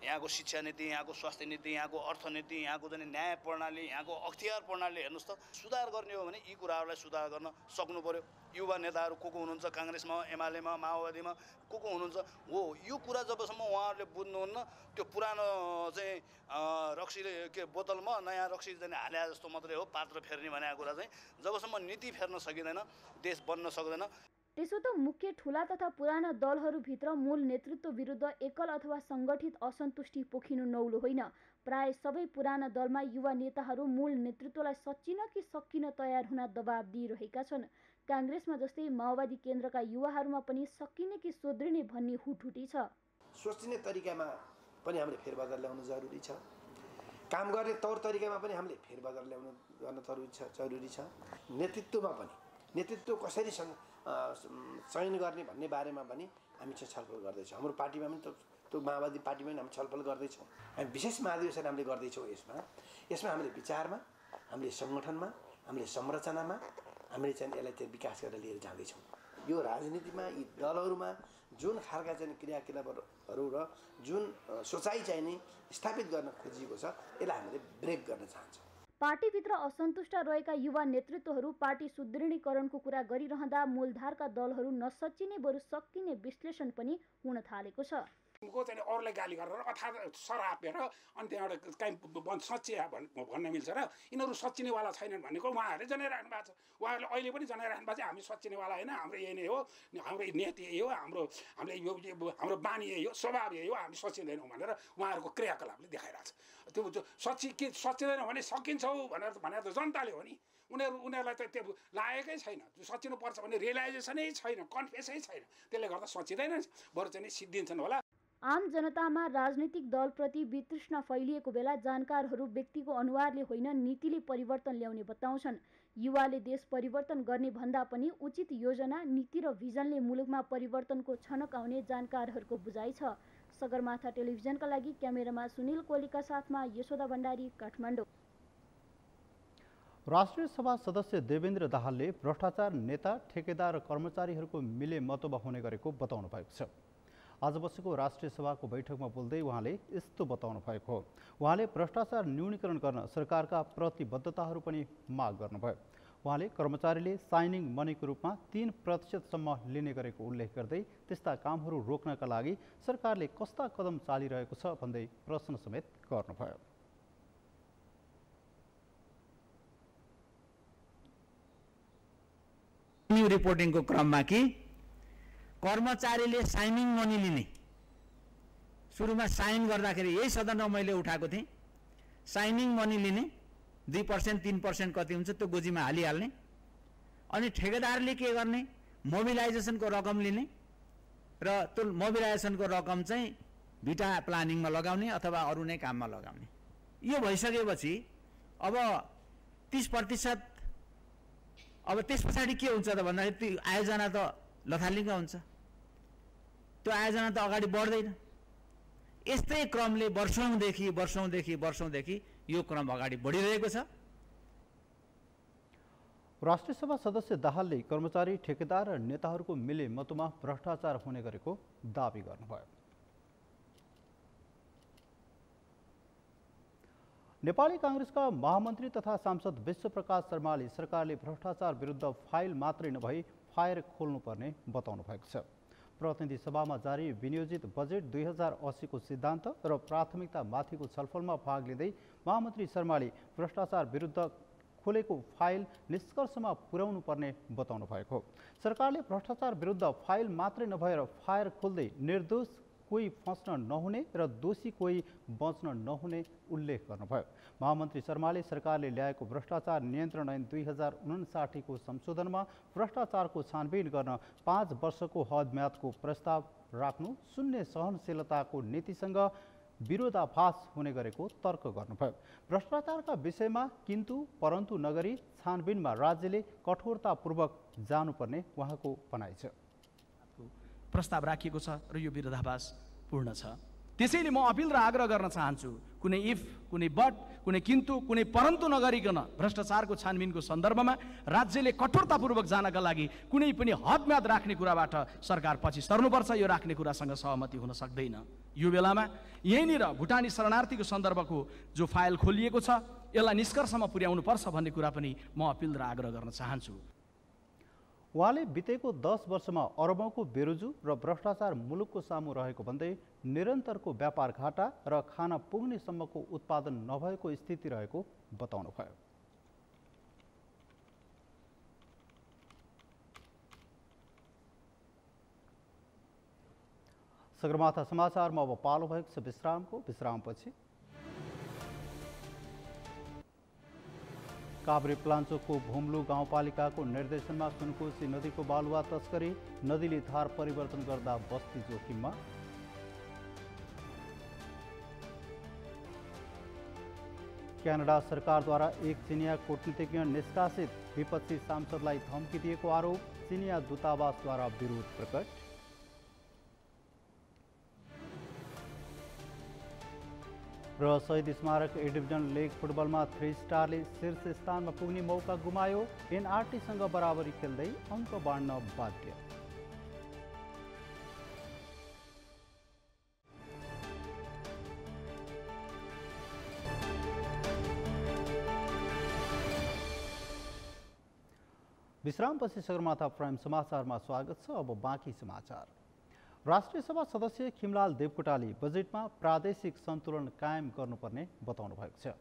यहाँको शिक्षा नीति, यहाँको स्वास्थ्य नीति, यहाँको अर्थनीति, यहाँको चाहिँ न्याय प्रणाली, यहाँको अख्तियार प्रणाली हेर्नुहोस् त, सुधार गर्ने हो भने यी कुराहरूलाई सुधार गर्न सक्नु पर्यो। युवा नेताहरू को हुनुहुन्छ काङ्ग्रेसमा, एमालेमा, माओवादीमा को हुनुहुन्छ हो, यो कुरा जबसम्म उहाँहरूले बुझ्नुहुन्न, त्यो पुरानो चाहिँ रक्सीले के बोतलमा नयाँ रक्सी चाहिँ हाले जस्तो मात्रै हो, पात्र फेर्ने भनेको कुरा चाहिँ जबसम्म नीति फेर्न सकिँदैन देश बन्न सक्दैन। त्यसो त मुख्य ठुला तथा पुराना दलहरूभित्र मूल नेतृत्व विरुद्ध एकल अथवा सङ्गठित असन्तुष्टि पोखिनु नौलो होइन। प्राय सबै पुराना दलमा युवा नेताहरू मूल नेतृत्वलाई सच्चिन कि सकिन तयार हुन दबाब दिइरहेका छन्। काङ्ग्रेसमा जस्तै माओवादी केन्द्रका युवाहरूमा पनि सकिने कि सोध्रिने भन्ने हुटहुटी छ। सोच्ने तरिकामा पनि हामीले फेरबदल ल्याउनु जरुरी छ, काम गर्ने तौर तरिकामा पनि हामीले फेरबदल गर्न जरुरी छ। नेतृत्वमा पनि नेतृत्व कसरी चयन गर्ने भन्ने बारेमा पनि हामी चाहिँ छलफल गर्दैछौँ। हाम्रो पार्टीमा पनि त्यो माओवादी पार्टीमा पनि हामी छलफल गर्दैछौँ। हामी विशेष महाधिवेशन हामीले गर्दैछौँ। यसमा हामीले विचारमा, हामीले सङ्गठनमा, हामीले संरचनामा हामीले चाहिँ यसलाई चाहिँ विकास गरेर लिएर जाँदैछौँ। यो राजनीतिमा यी दलहरूमा जुन खालका चाहिँ क्रियाकलापहरू र जुन सोचाइ चाहिँ नि स्थापित गर्न खोजिएको छ, यसलाई हामीले ब्रेक गर्न चाहन्छौँ। पार्टीभित्र असन्तुष्ट रहेका युवा नेतृत्वहरू पार्टी सुदृढीकरणको कुरा गरिरहँदा मूलधारका दलहरू नसच्चिने बरु सकिने विश्लेषण पनि हुन थालेको छ। चाहिँ अरूलाई गाली गरेर अर्थात् सरापेर अनि त्यहाँबाट काहीँ सच्चिया भन्न मिल्छ र यिनीहरू सच्चिनेवाला छैनन् भनेको उहाँहरूले जनाइराख्नु भएको छ। उहाँहरूले अहिले पनि जनाइराख्नु भएको छ, हामी सच्चिनेवाला होइन, हाम्रो यही नै हो, हाम्रो नीति यही हो, हाम्रो बानी यही हो, स्वभाव यही हो, हामी सच्चिँदैनौँ भनेर उहाँहरूको क्रियाकलापले देखाइरहेको छ। त्यो सच्चिँदैन भने सकिन्छौ भनेर त जनताले हो नि, उनीहरूलाई त त्यो लागेकै छैन, सच्चिनुपर्छ भन्ने रियलाइजेसनै छैन, कन्फिडेन्सै छैन, त्यसले गर्दा सच्चिँदैन, बरु चाहिँ सिद्धिन्छन् होला। आम जनतामा राजनीतिक दलप्रति वितृष्णा फैलिएको बेला जानकारहरू व्यक्तिको अनुहारले होइन नीतिले परिवर्तन ल्याउने बताउँछन्। युवाले देश परिवर्तन गर्ने भन्दा पनि उचित योजना, नीति र भिजनले मुलुकमा परिवर्तनको छनक आउने जानकारहरूको बुझाइ छ। सगरमाथा टेलिभिजनका लागि क्यामेरामा सुनिल कोलीका साथमा यशोदा भण्डारी, काठमाडौँ। राष्ट्रिय सभा सदस्य देवेन्द्र दाहालले भ्रष्टाचार नेता, ठेकेदार र कर्मचारीहरूको मिले मतोबा हुने गरेको बताउनु भएको छ। आज बसेको राष्ट्रिय सभाको बैठकमा बोल्दै उहाँले यस्तो बताउनु भएको हो। उहाँले भ्रष्टाचार न्यूनीकरण गर्न सरकारका प्रतिबद्धताहरू पनि माग गर्नुभयो। उहाँले कर्मचारीले साइनिङ मनीको रूपमा 3% लिने गरेको उल्लेख गर्दै त्यस्ता कामहरू रोक्नका लागि सरकारले कस्ता कदम चालिरहेको छ भन्दै प्रश्न समेत गर्नुभयो। रिपोर्टिङको क्रममा कि कर्मचारीले साइनिङ मनी लिने, सुरुमा साइन गर्दाखेरि यही सदनमा मैले उठाएको थिएँ, साइनिङ मनी लिने 2% 3% कति हुन्छ त्यो गोजीमा हालिहाल्ने, अनि ठेकेदारले के गर्ने मोबिलाइजेसनको रकम लिने र त्यो मोबिलाइजेसनको रकम चाहिँ भिटा प्लानिङमा लगाउने अथवा अरू नै काममा लगाउने। यो भइसकेपछि अब 30%, अब त्यस पछाडि के हुन्छ त भन्दाखेरि त्यो आयोजना त लथालिङ्ग हुन्छ, त्यो आयोजना त अगाडि बढ्दैन। यस्तै क्रमले वर्षौँदेखि यो क्रम अगाडि बढिरहेको छ। राष्ट्रिय सभा सदस्य दाहालले कर्मचारी, ठेकेदार र नेताहरूको मिले मतोमा भ्रष्टाचार हुने गरेको दाबी गर्नुभयो। नेपाली काङ्ग्रेसका महामन्त्री तथा सांसद विश्वप्रकाश शर्माले सरकारले भ्रष्टाचार विरुद्ध फाइल मात्रै नभई फायर खोल्नुपर्ने बताउनु भएको छ। प्रतिनिधि सभामा जारी विनियोजित बजेट 2080 को सिद्धान्त र प्राथमिकता माथिको छलफलमा भाग लिँदै महामन्त्री शर्माले भ्रष्टाचार विरुद्ध खोलेको फाइल निष्कर्षमा पुर्याउनु पर्ने बताउनु भएको हो। सरकारले भ्रष्टाचार विरुद्ध फाइल मात्रै नभएर फायर खोल्दै निर्दोष कोही फस्न नहुने र दोषी कोही बच्न नहुने उल्लेख गर्नुभयो। महामन्त्री शर्माले सरकारले ल्याएको भ्रष्टाचार नियन्त्रण ऐन 2059 को संशोधनमा भ्रष्टाचारको छानबिन गर्न 5 वर्षको हदम्यादको प्रस्ताव राख्नु शून्य सहनशीलताको नीतिसँग विरोधाभास हुने गरेको तर्क गर्नुभयो। भ्रष्टाचारका विषयमा किन्तु परन्तु नगरी छानबिनमा राज्यले कठोरतापूर्वक जानुपर्ने उहाँको भनाइ छ। प्रस्ताव राखिएको छ र यो विरोधाभास पूर्ण छ। त्यसैले म अपिल र आग्रह गर्न चाहन्छु, कुनै इफ, कुनै बट, कुनै किन्तु, कुनै परन्तु नगरिकन भ्रष्टाचारको छानबिनको सन्दर्भमा राज्यले कठोरतापूर्वक जानका लागि कुनै पनि हदम्याद राख्ने कुराबाट सरकार पछि सर्नुपर्छ। यो राख्ने कुरासँग सहमति हुन सक्दैन। यो बेलामा यहीँनिर भुटानी शरणार्थीको सन्दर्भको जो फाइल खोलिएको छ यसलाई निष्कर्षमा पुर्याउनु पर्छ भन्ने कुरा पनि म अपिल र आग्रह गर्न चाहन्छु। उहाँले बितेको 10 वर्षमा अरबौंको बेरोजु र भ्रष्टाचार मुलुकको सामु रहेको भन्दै निरन्तरको व्यापार घाटा र खाना पुग्ने सम्मको उत्पादन नभएको स्थिति रहेको बताउनुभयो। सगरमाथा समाचारमा अब पालो भएको छ विश्रामको। विश्रामपछि काभ्रे प्लान्चोकको भुम्लु गाउँपालिकाको निर्देशनमा सुनकोशी नदीको बालुवा तस्करी, नदीले धार परिवर्तन गर्दा बस्ती जोखिममा। क्यानाडा सरकारद्वारा एक चिनिया कूटनीतिज्ञ निष्कासित, विपक्षी सांसदलाई धम्की दिएको आरोप, चिनिया दूतावासद्वारा विरोध प्रकट। र शहीद स्मारक ए डिभिजन लिग फुटबलमा 3 स्टारले शीर्ष स्थानमा पुग्ने मौका गुमायो, एनआरटीसँग बराबरी खेल्दै अङ्क बाँड्न बाध्य। विश्रामपछि सगरमाथा प्राइम समाचारमा स्वागत छ। अब बाँकी समाचार। राष्ट्रिय सभा सदस्य खिमलाल देवकोटाले बजेटमा प्रादेशिक सन्तुलन कायम गर्नुपर्ने बताउनु भएको छ।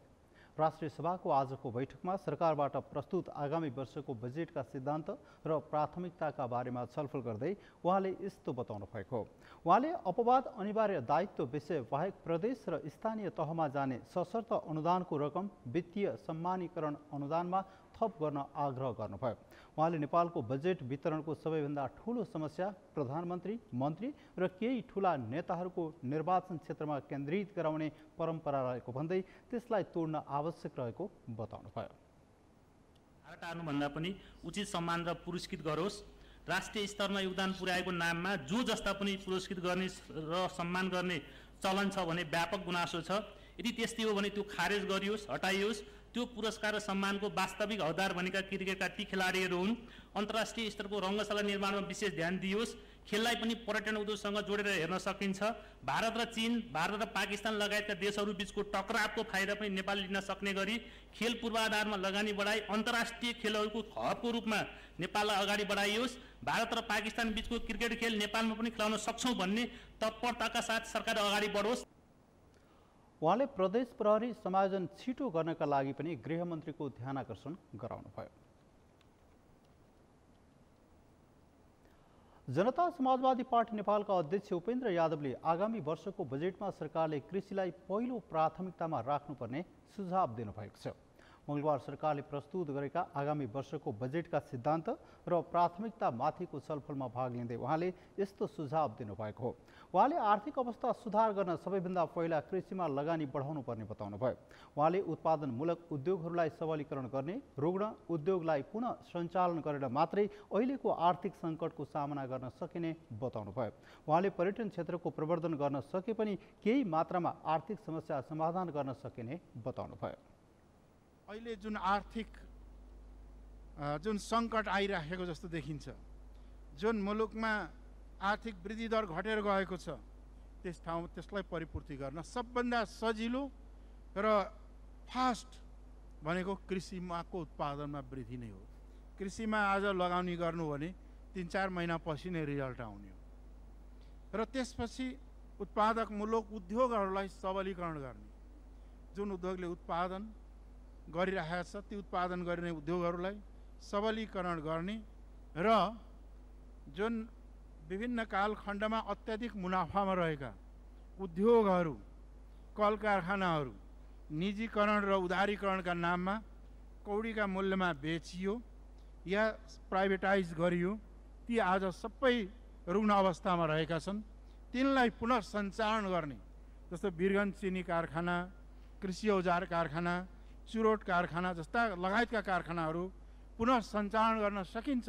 राष्ट्रिय सभाको आजको बैठकमा सरकारबाट प्रस्तुत आगामी वर्षको बजेटका सिद्धान्त र प्राथमिकताका बारेमा छलफल गर्दै उहाँले यस्तो बताउनु भएको हो। उहाँले अपवाद अनिवार्य दायित्व विषय बाहेक प्रदेश र स्थानीय तहमा जाने सशर्त अनुदानको रकम वित्तीय सम्मानीकरण अनुदानमा थप गर्न आग्रह गर्नुभयो। उहाँले नेपालको बजेट वितरणको सबैभन्दा ठूलो समस्या प्रधानमन्त्री, मन्त्री र केही ठूला नेताहरूको निर्वाचन क्षेत्रमा केन्द्रित गराउने परम्परा रहेको भन्दै त्यसलाई तोड्न आवश्यक रहेको बताउनुभयो। टार्नुभन्दा पनि उचित सम्मान र पुरस्कृत गरोस्। राष्ट्रिय स्तरमा योगदान पुर्याएको नाममा जो जस्ता पनि पुरस्कृत गर्ने र सम्मान गर्ने चलन छ भने व्यापक गुनासो छ। यदि त्यस्तै हो भने त्यो खारेज गरियोस्, हटाइयोस्। त्यो पुरस्कार र सम्मानको वास्तविक हकदार भनेका क्रिकेटका ती खेलाडीहरू हुन्। अन्तर्राष्ट्रिय स्तरको रङ्गशाला निर्माणमा विशेष ध्यान दियोस्। खेललाई पनि पर्यटन उद्योगसँग जोडेर हेर्न सकिन्छ। भारत र चीन, भारत र पाकिस्तान लगायतका देशहरू बीचको टकरावको फाइदा पनि नेपाल लिन सक्ने गरी खेल पूर्वाधारमा लगानी बढाई अन्तर्राष्ट्रिय खेलहरूको हबको रूपमा नेपाललाई अगाडि बढाइयोस्। भारत र पाकिस्तान बीचको क्रिकेट खेल नेपालमा पनि खेलाउन सक्छौँ भन्ने तत्परताका साथ सरकार अगाडि बढोस्। उहाँले प्रदेश प्रहरी समायोजन छिटो गर्नका लागि पनि गृहमन्त्रीको ध्यानाकर्षण गराउनुभयो। जनता समाजवादी पार्टी नेपालका अध्यक्ष उपेन्द्र यादवले आगामी वर्षको बजेटमा सरकारले कृषिलाई पहिलो प्राथमिकतामा राख्नुपर्ने सुझाव दिनुभएको छ। मंगलबार सरकारले प्रस्तुत गरेका आगामी वर्षको बजेटका सिद्धान्त र प्राथमिकता माथिको छलफलमा भाग लिँदै उहाँले यस्तो सुझाव दिनुभएको हो। उहाँले आर्थिक अवस्था सुधार गर्न सबैभन्दा पहिला कृषिमा लगानी बढाउनु पर्ने बताउनुभयो। उहाँले उत्पादनमूलक उद्योगहरूलाई सबलीकरण गर्ने, रुग्ण उद्योगलाई पुनः सञ्चालन गरेर मात्रै अहिलेको आर्थिक सङ्कटको सामना गर्न सकिने बताउनुभयो। उहाँले पर्यटन क्षेत्रको प्रवर्धन गर्न सके पनि केही मात्रामा आर्थिक समस्या समाधान गर्न सकिने बताउनुभयो। अहिले जुन आर्थिक जुन सङ्कट आइराखेको जस्तो देखिन्छ, जुन मुलुकमा आर्थिक वृद्धि दर घटेर गएको छ, त्यसलाई परिपूर्ति गर्न सबभन्दा सजिलो र फास्ट भनेको कृषिमाको उत्पादनमा वृद्धि नै हो। कृषिमा आज लगानी गर्नु भने 3-4 महिनापछि नै रिजल्ट आउने हो र त्यसपछि उत्पादकमूलक उद्योगहरूलाई सबलीकरण गर्ने, जुन उद्योगले उत्पादन गरिरहेको छ ती उत्पादन गर्ने उद्योगहरूलाई सबलीकरण गर्ने र जुन विभिन्न कालखण्डमा अत्याधिक मुनाफामा रहेका उद्योगहरू, कल कारखानाहरू निजीकरण र उदारीकरणका नाममा कौडीका मूल्यमा बेचियो या प्राइभेटाइज गरियो, ती आज सबै रुग्ण अवस्थामा रहेका छन्। तिनलाई पुनः सञ्चालन गर्ने, जस्तो वीरगञ्ज चिनी कारखाना, कृषि औजार कारखाना, चुरोट कारखाना जस्ता लगायतका कारखानाहरू पुनः सञ्चालन गर्न सकिन्छ।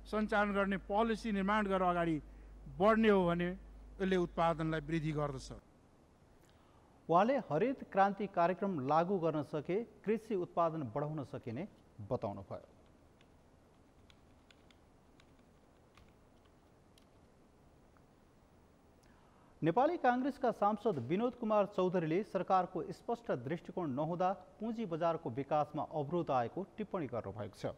सञ्चालन गर्ने पोलिसी निर्माण गरेर अगाडि बढ्ने हो भने यसले उत्पादनलाई वृद्धि गर्दछ। उहाँले हरित क्रान्ति कार्यक्रम लागू गर्न सके कृषि उत्पादन बढाउन सकिने बताउनुभयो। नेपाली कांग्रेसका सांसद विनोद कुमार चौधरीले सरकारको स्पष्ट दृष्टिकोण नहुँदा पुँजी बजारको विकासमा अवरोध आएको टिप्पणी गर्नुभएको छ।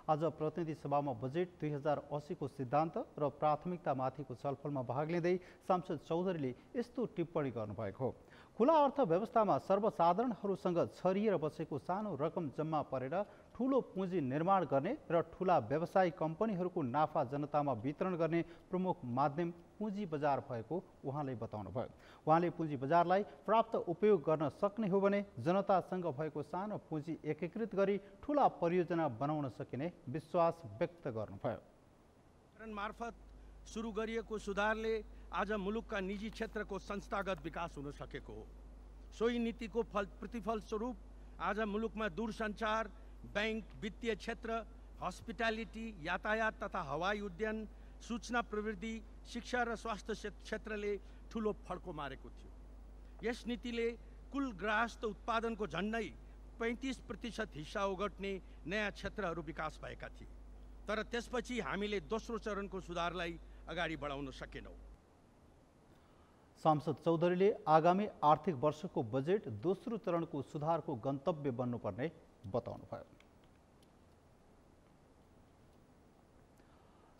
आज प्रतिनिधि सभामा बजेट 2080 को सिद्धान्त र प्राथमिकतामाथिको छलफलमा भाग लिँदै सांसद चौधरीले यस्तो टिप्पणी गर्नुभएको हो। खुला अर्थव्यवस्थामा सर्वसाधारणहरूसँग छरिएर बसेको सानो रकम जम्मा परेर ठूलो पुँजी निर्माण गर्ने र ठूला व्यवसायिक कम्पनीहरूको नाफा जनतामा वितरण गर्ने प्रमुख माध्यम पुँजी बजार भएको उहाँले बताउनुभयो। उहाँले पुँजी बजारलाई प्राप्त उपयोग गर्न सक्ने हो भने जनतासँग भएको सानो पुँजी एकीकृत गरी ठूला परियोजना बनाउन सकिने विश्वास व्यक्त गर्नुभयो। मार्फत सुरु गरिएको सुधारले आज मुलुकका निजी क्षेत्रको संस्थागत विकास हुन सकेको हो। सोही नीतिको प्रतिफल स्वरूप आज मुलुकमा दूरसञ्चार, बैंक, वित्तीय क्षेत्र, हस्पिटालिटी, यातायात तथा हवाई उड्डयन, सूचना प्रविधि, शिक्षा र स्वास्थ्य क्षेत्रले ठूलो फड्को मारेको थियो। यस नीतिले कुल ग्राहस्थ उत्पादनको झन्डै 35% हिस्सा ओगट्ने नयाँ क्षेत्रहरू विकास भएका थिए। तर त्यसपछि हामीले दोस्रो चरणको सुधारलाई अगाडि बढाउन सकेनौँ। सांसद चौधरीले आगामी आर्थिक वर्षको बजेट दोस्रो चरणको सुधारको गन्तव्य बन्नुपर्ने बताउनुभयो।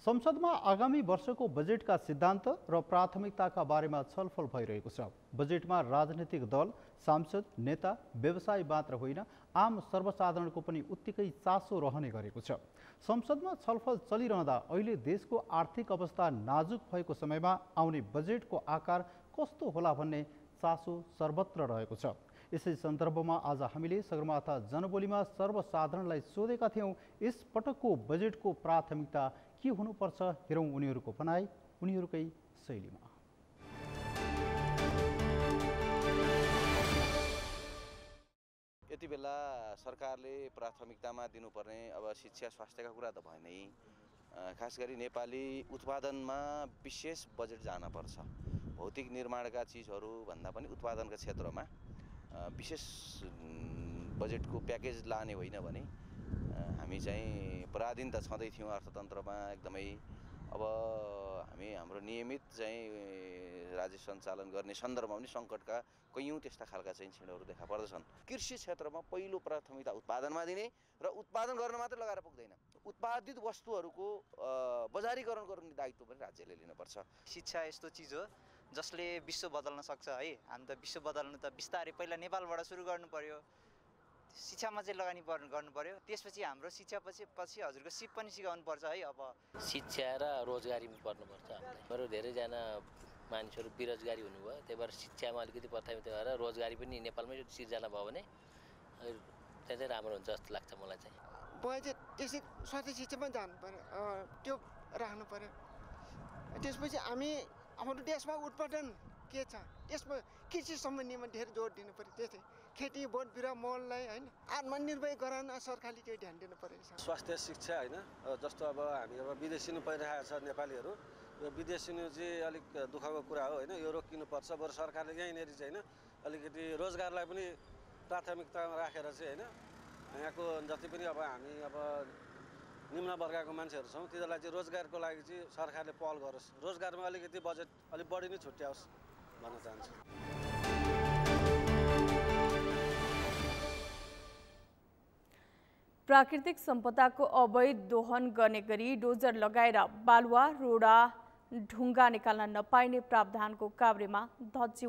संसदमा आगामी वर्षको बजेटका सिद्धान्त र प्राथमिकताका बारेमा छलफल भइरहेको छ। बजेटमा राजनीतिक दल, सांसद, नेता, व्यवसायी मात्र होइन आम सर्वसाधारणको पनि उत्तिकै चासो रहने गरेको छ। संसदमा छलफल चलिरहँदा अहिले देशको आर्थिक अवस्था नाजुक भएको समयमा आउने बजेटको आकार कस्तो होला भन्ने चासो सर्वत्र रहेको छ। यसै सन्दर्भमा आज हामीले सगरमाथा जनबोलीमा सर्वसाधारणलाई सोधेका थियौँ, यस पटकको बजेटको प्राथमिकता के हुनुपर्छ? हेरौँ उनीहरूको भनाइ उनीहरूकै शैलीमा। यति बेला सरकारले प्राथमिकतामा दिनुपर्ने अब शिक्षा स्वास्थ्यका कुरा त भएन नै, खास गरी नेपाली उत्पादनमा विशेष बजेट जानुपर्छ। भौतिक निर्माणका चिजहरू भन्दा पनि उत्पादनका क्षेत्रमा विशेष बजेटको प्याकेज लाने होइन भने हामी चाहिँ पराधीन त छँदै थियौँ अर्थतन्त्रमा एकदमै। अब हामी हाम्रो नियमित चाहिँ राज्य सञ्चालन गर्ने सन्दर्भमा पनि सङ्कटका कैयौँ त्यस्ता खालका चाहिँ क्षणहरू देखा पर्दछन्। कृषि क्षेत्रमा पहिलो प्राथमिकता उत्पादनमा दिने र उत्पादन गर्न मात्र लगाएर पुग्दैन, उत्पादित वस्तुहरूको बजारीकरण गर्ने दायित्व पनि राज्यले लिनुपर्छ। शिक्षा यस्तो चिज हो जसले विश्व बदल्न सक्छ है। हामी त विश्व बदल्नु त बिस्तारै पहिला नेपालबाट सुरु गर्नु पर्यो, शिक्षामा चाहिँ लगानी गर्नु पर्यो, त्यसपछि हाम्रो शिक्षा पछि हजुरको सिप पनि सिकाउनु पर्छ है। अब शिक्षा र रोजगारीमा पर्नुपर्छ हामीलाई। बरु धेरैजना मानिसहरू बेरोजगारी हुनुभयो, त्यही भएर शिक्षामा अलिकति प्राथमिकता भएर रोजगारी पनि नेपालमै सिर्जना भयो भने त्यहाँ चाहिँ राम्रो हुन्छ जस्तो लाग्छ मलाई चाहिँ। बजेट त्यसै स्वास्थ्य शिक्षामा जानु पर्यो, त्यो राख्नु पर्यो। त्यसपछि हामी हाम्रो देशमा उत्पादन के छ त्यसमा कृषि सम्बन्धीमा धेरै जोड दिनु पर्यो। त्यस्तै खेती, बोट बिरुवा, मललाई होइन आत्मनिर्भर गराउन सरकारले केही ध्यान दिनु परेको छ। स्वास्थ्य शिक्षा होइन, जस्तो अब हामी अब विदेशिनु परिरहेको छ नेपालीहरू, यो विदेशिनु चाहिँ अलिक दुःखको कुरा हो होइन, यो रोकिनुपर्छ। बरु सरकारले यहीँनिर चाहिँ होइन अलिकति रोजगारलाई पनि प्राथमिकतामा राखेर चाहिँ होइन यहाँको जति पनि अब हामी अब निम्न वर्गको मान्छेहरू छौँ तिनीहरूलाई चाहिँ रोजगारको लागि चाहिँ सरकारले पहल गरोस्, रोजगारमा अलिकति बजेट अलिक बढी नै छुट्याओस् भन्न चाहन्छु। प्राकृतिक सम्पदाको अवैध दोहन गर्ने गरी डोजर लगाएर बालुवा, रोडा, ढुङ्गा निकाल्न नपाइने प्रावधानको काभ्रेमा धज्जी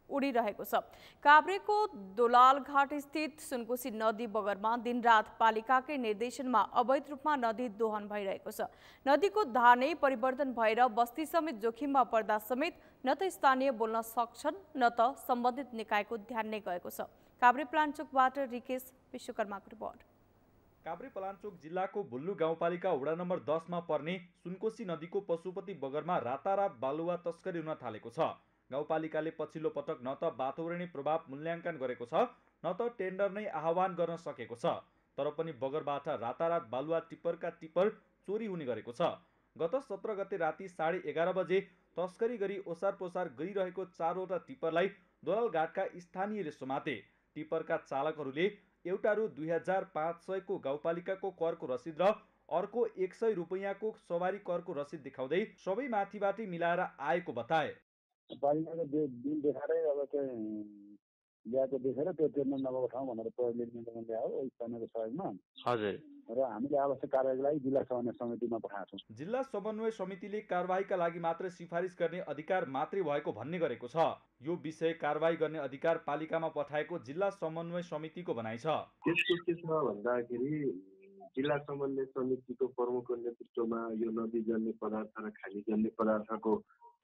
उडिरहेको छ। काभ्रेको दोलालघाट स्थित सुनकोशी नदी बगरमा दिनरात पालिकाकै निर्देशनमा अवैध रूपमा नदी दोहन भइरहेको छ। नदीको धार नै परिवर्तन भएर बस्ती समेत जोखिममा पर्दा समेत न त स्थानीय बोल्न सक्छन् न त सम्बन्धित निकायको ध्यान नै गएको छ। काभ्रे प्लान्चोकबाट रिकेश विश्वकर्माको रिपोर्ट। काभ्रे पलाञ्चोक जिल्लाको बुल्लु गाउँपालिका वडा नम्बर 10 मा पर्ने सुनकोशी नदीको पशुपति बगरमा रातारात बालुवा तस्करी हुन थालेको छ। गाउँपालिकाले पछिल्लो पटक न त वातावरणीय प्रभाव मूल्याङ्कन गरेको छ न त टेन्डर नै आह्वान गर्न सकेको छ, तर पनि बगरबाट रातारात बालुवा टिप्परका टिप्पर चोरी हुने गरेको छ। गत 17 गते राति 11:30 बजे तस्करी गरी ओसार पोसार गरिरहेको 4वटा टिप्परलाई दोलालघाटका स्थानीयले समाते। टिप्परका चालकहरूले एउटा रु 2500 को गाउँपालिकाको करको रसिद र अर्को 100 रुपैयाँको सवारी करको रसिद देखाउँदै सबै माथिबाटै मिलाएर आएको बताए। पालिकाको बिल देखाएरै अब चाहिँ ल्याएको देखेर त्यो तिर्न नभएको ठाउँ भनेर प्रहरीले निवेदन ल्यायो स्थानीयको सहयोगमा। हजुर। र हामीले आवश्यक कारबाहीका लागि जिल्ला समन्वय समितिमा पठाएको छौँ। जिल्ला समन्वय समितिले कारबाहीका लागि मात्र सिफारिस गर्ने अधिकार मात्रै भएको भन्ने गरेको छ। यो विषय कारबाही गर्ने अधिकार पालिकामा पठाएको जिल्ला समन्वय समितिको भनाइ छ। त्यसको के छ भन्दाखेरि जिल्ला समन्वय समितिको प्रमुखको नेतृत्वमा यो नदी जन्य पदार्थ र खानी जन्य पदार्थको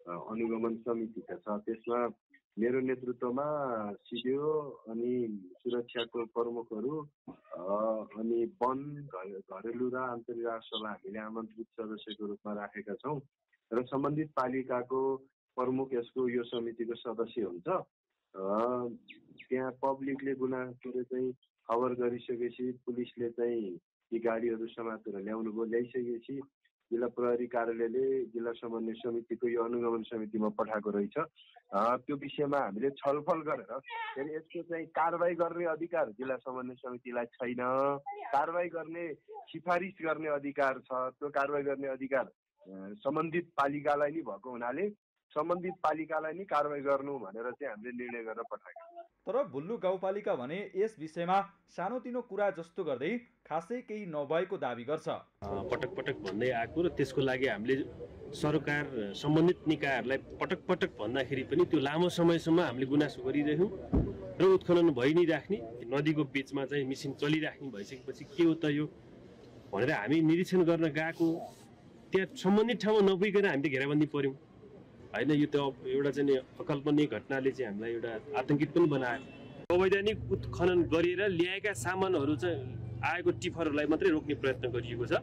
अनुगमन समिति छ। त्यसमा मेरो नेतृत्वमा सिडिओ अनि सुरक्षाको प्रमुखहरू अनि वन घरेलु र आन्तरिक राष्ट्रलाई हामीले आमन्त्रित सदस्यको रूपमा राखेका छौँ र सम्बन्धित पालिकाको प्रमुख यसको यो समितिको सदस्य हुन्छ। त्यहाँ पब्लिकले गुनासोले चाहिँ खबर गरिसकेपछि पुलिसले चाहिँ यी गाडीहरू समातेर ल्याइसकेपछि जिल्ला प्रहरी कार्यालयले जिल्ला समन्वय समितिको यो अनुगमन समितिमा पठाएको रहेछ। त्यो विषयमा हामीले छलफल गरेर फेरि यसको चाहिँ कारबाही गर्ने अधिकार जिल्ला समन्वय समितिलाई छैन। कारबाही गर्ने सिफारिस गर्ने अधिकार छ। त्यो कारबाही गर्ने अधिकार सम्बन्धित पालिकालाई नै भएको हुनाले सम्बन्धित पालिकालाई नै कारबाही गर्नु भनेर चाहिँ हामीले निर्णय गरेर पठाएको। तर भुल्लु गाउँपालिका भने यस विषयमा सानोतिनो कुरा जस्तो गर्दै खासै केही नभएको दाबी गर्छ। पटक पटक भन्दै आएको र त्यसको लागि हामीले सरकार सम्बन्धित निकायहरूलाई पटक पटक भन्दाखेरि पनि त्यो लामो समयसम्म हामीले गुनासो गरिरह्यौँ र उत्खनन भइ नै राख्ने नदीको बिचमा चाहिँ मिसिन चलिराख्ने भइसकेपछि के हो त यो भनेर हामी निरीक्षण गर्न गएको। त्यहाँ सम्बन्धित ठाउँमा नपुगिकन हामीले घेराबन्दी पर्यौँ होइन। यो त एउटा चाहिँ अकल्पनीय घटनाले चाहिँ हामीलाई एउटा आतंकित पनि बनायो। अवैधानिक उत्खनन गरेर ल्याएका सामानहरू चाहिँ आएको टिफरहरूलाई मात्रै रोक्ने प्रयत्न गरिएको छ।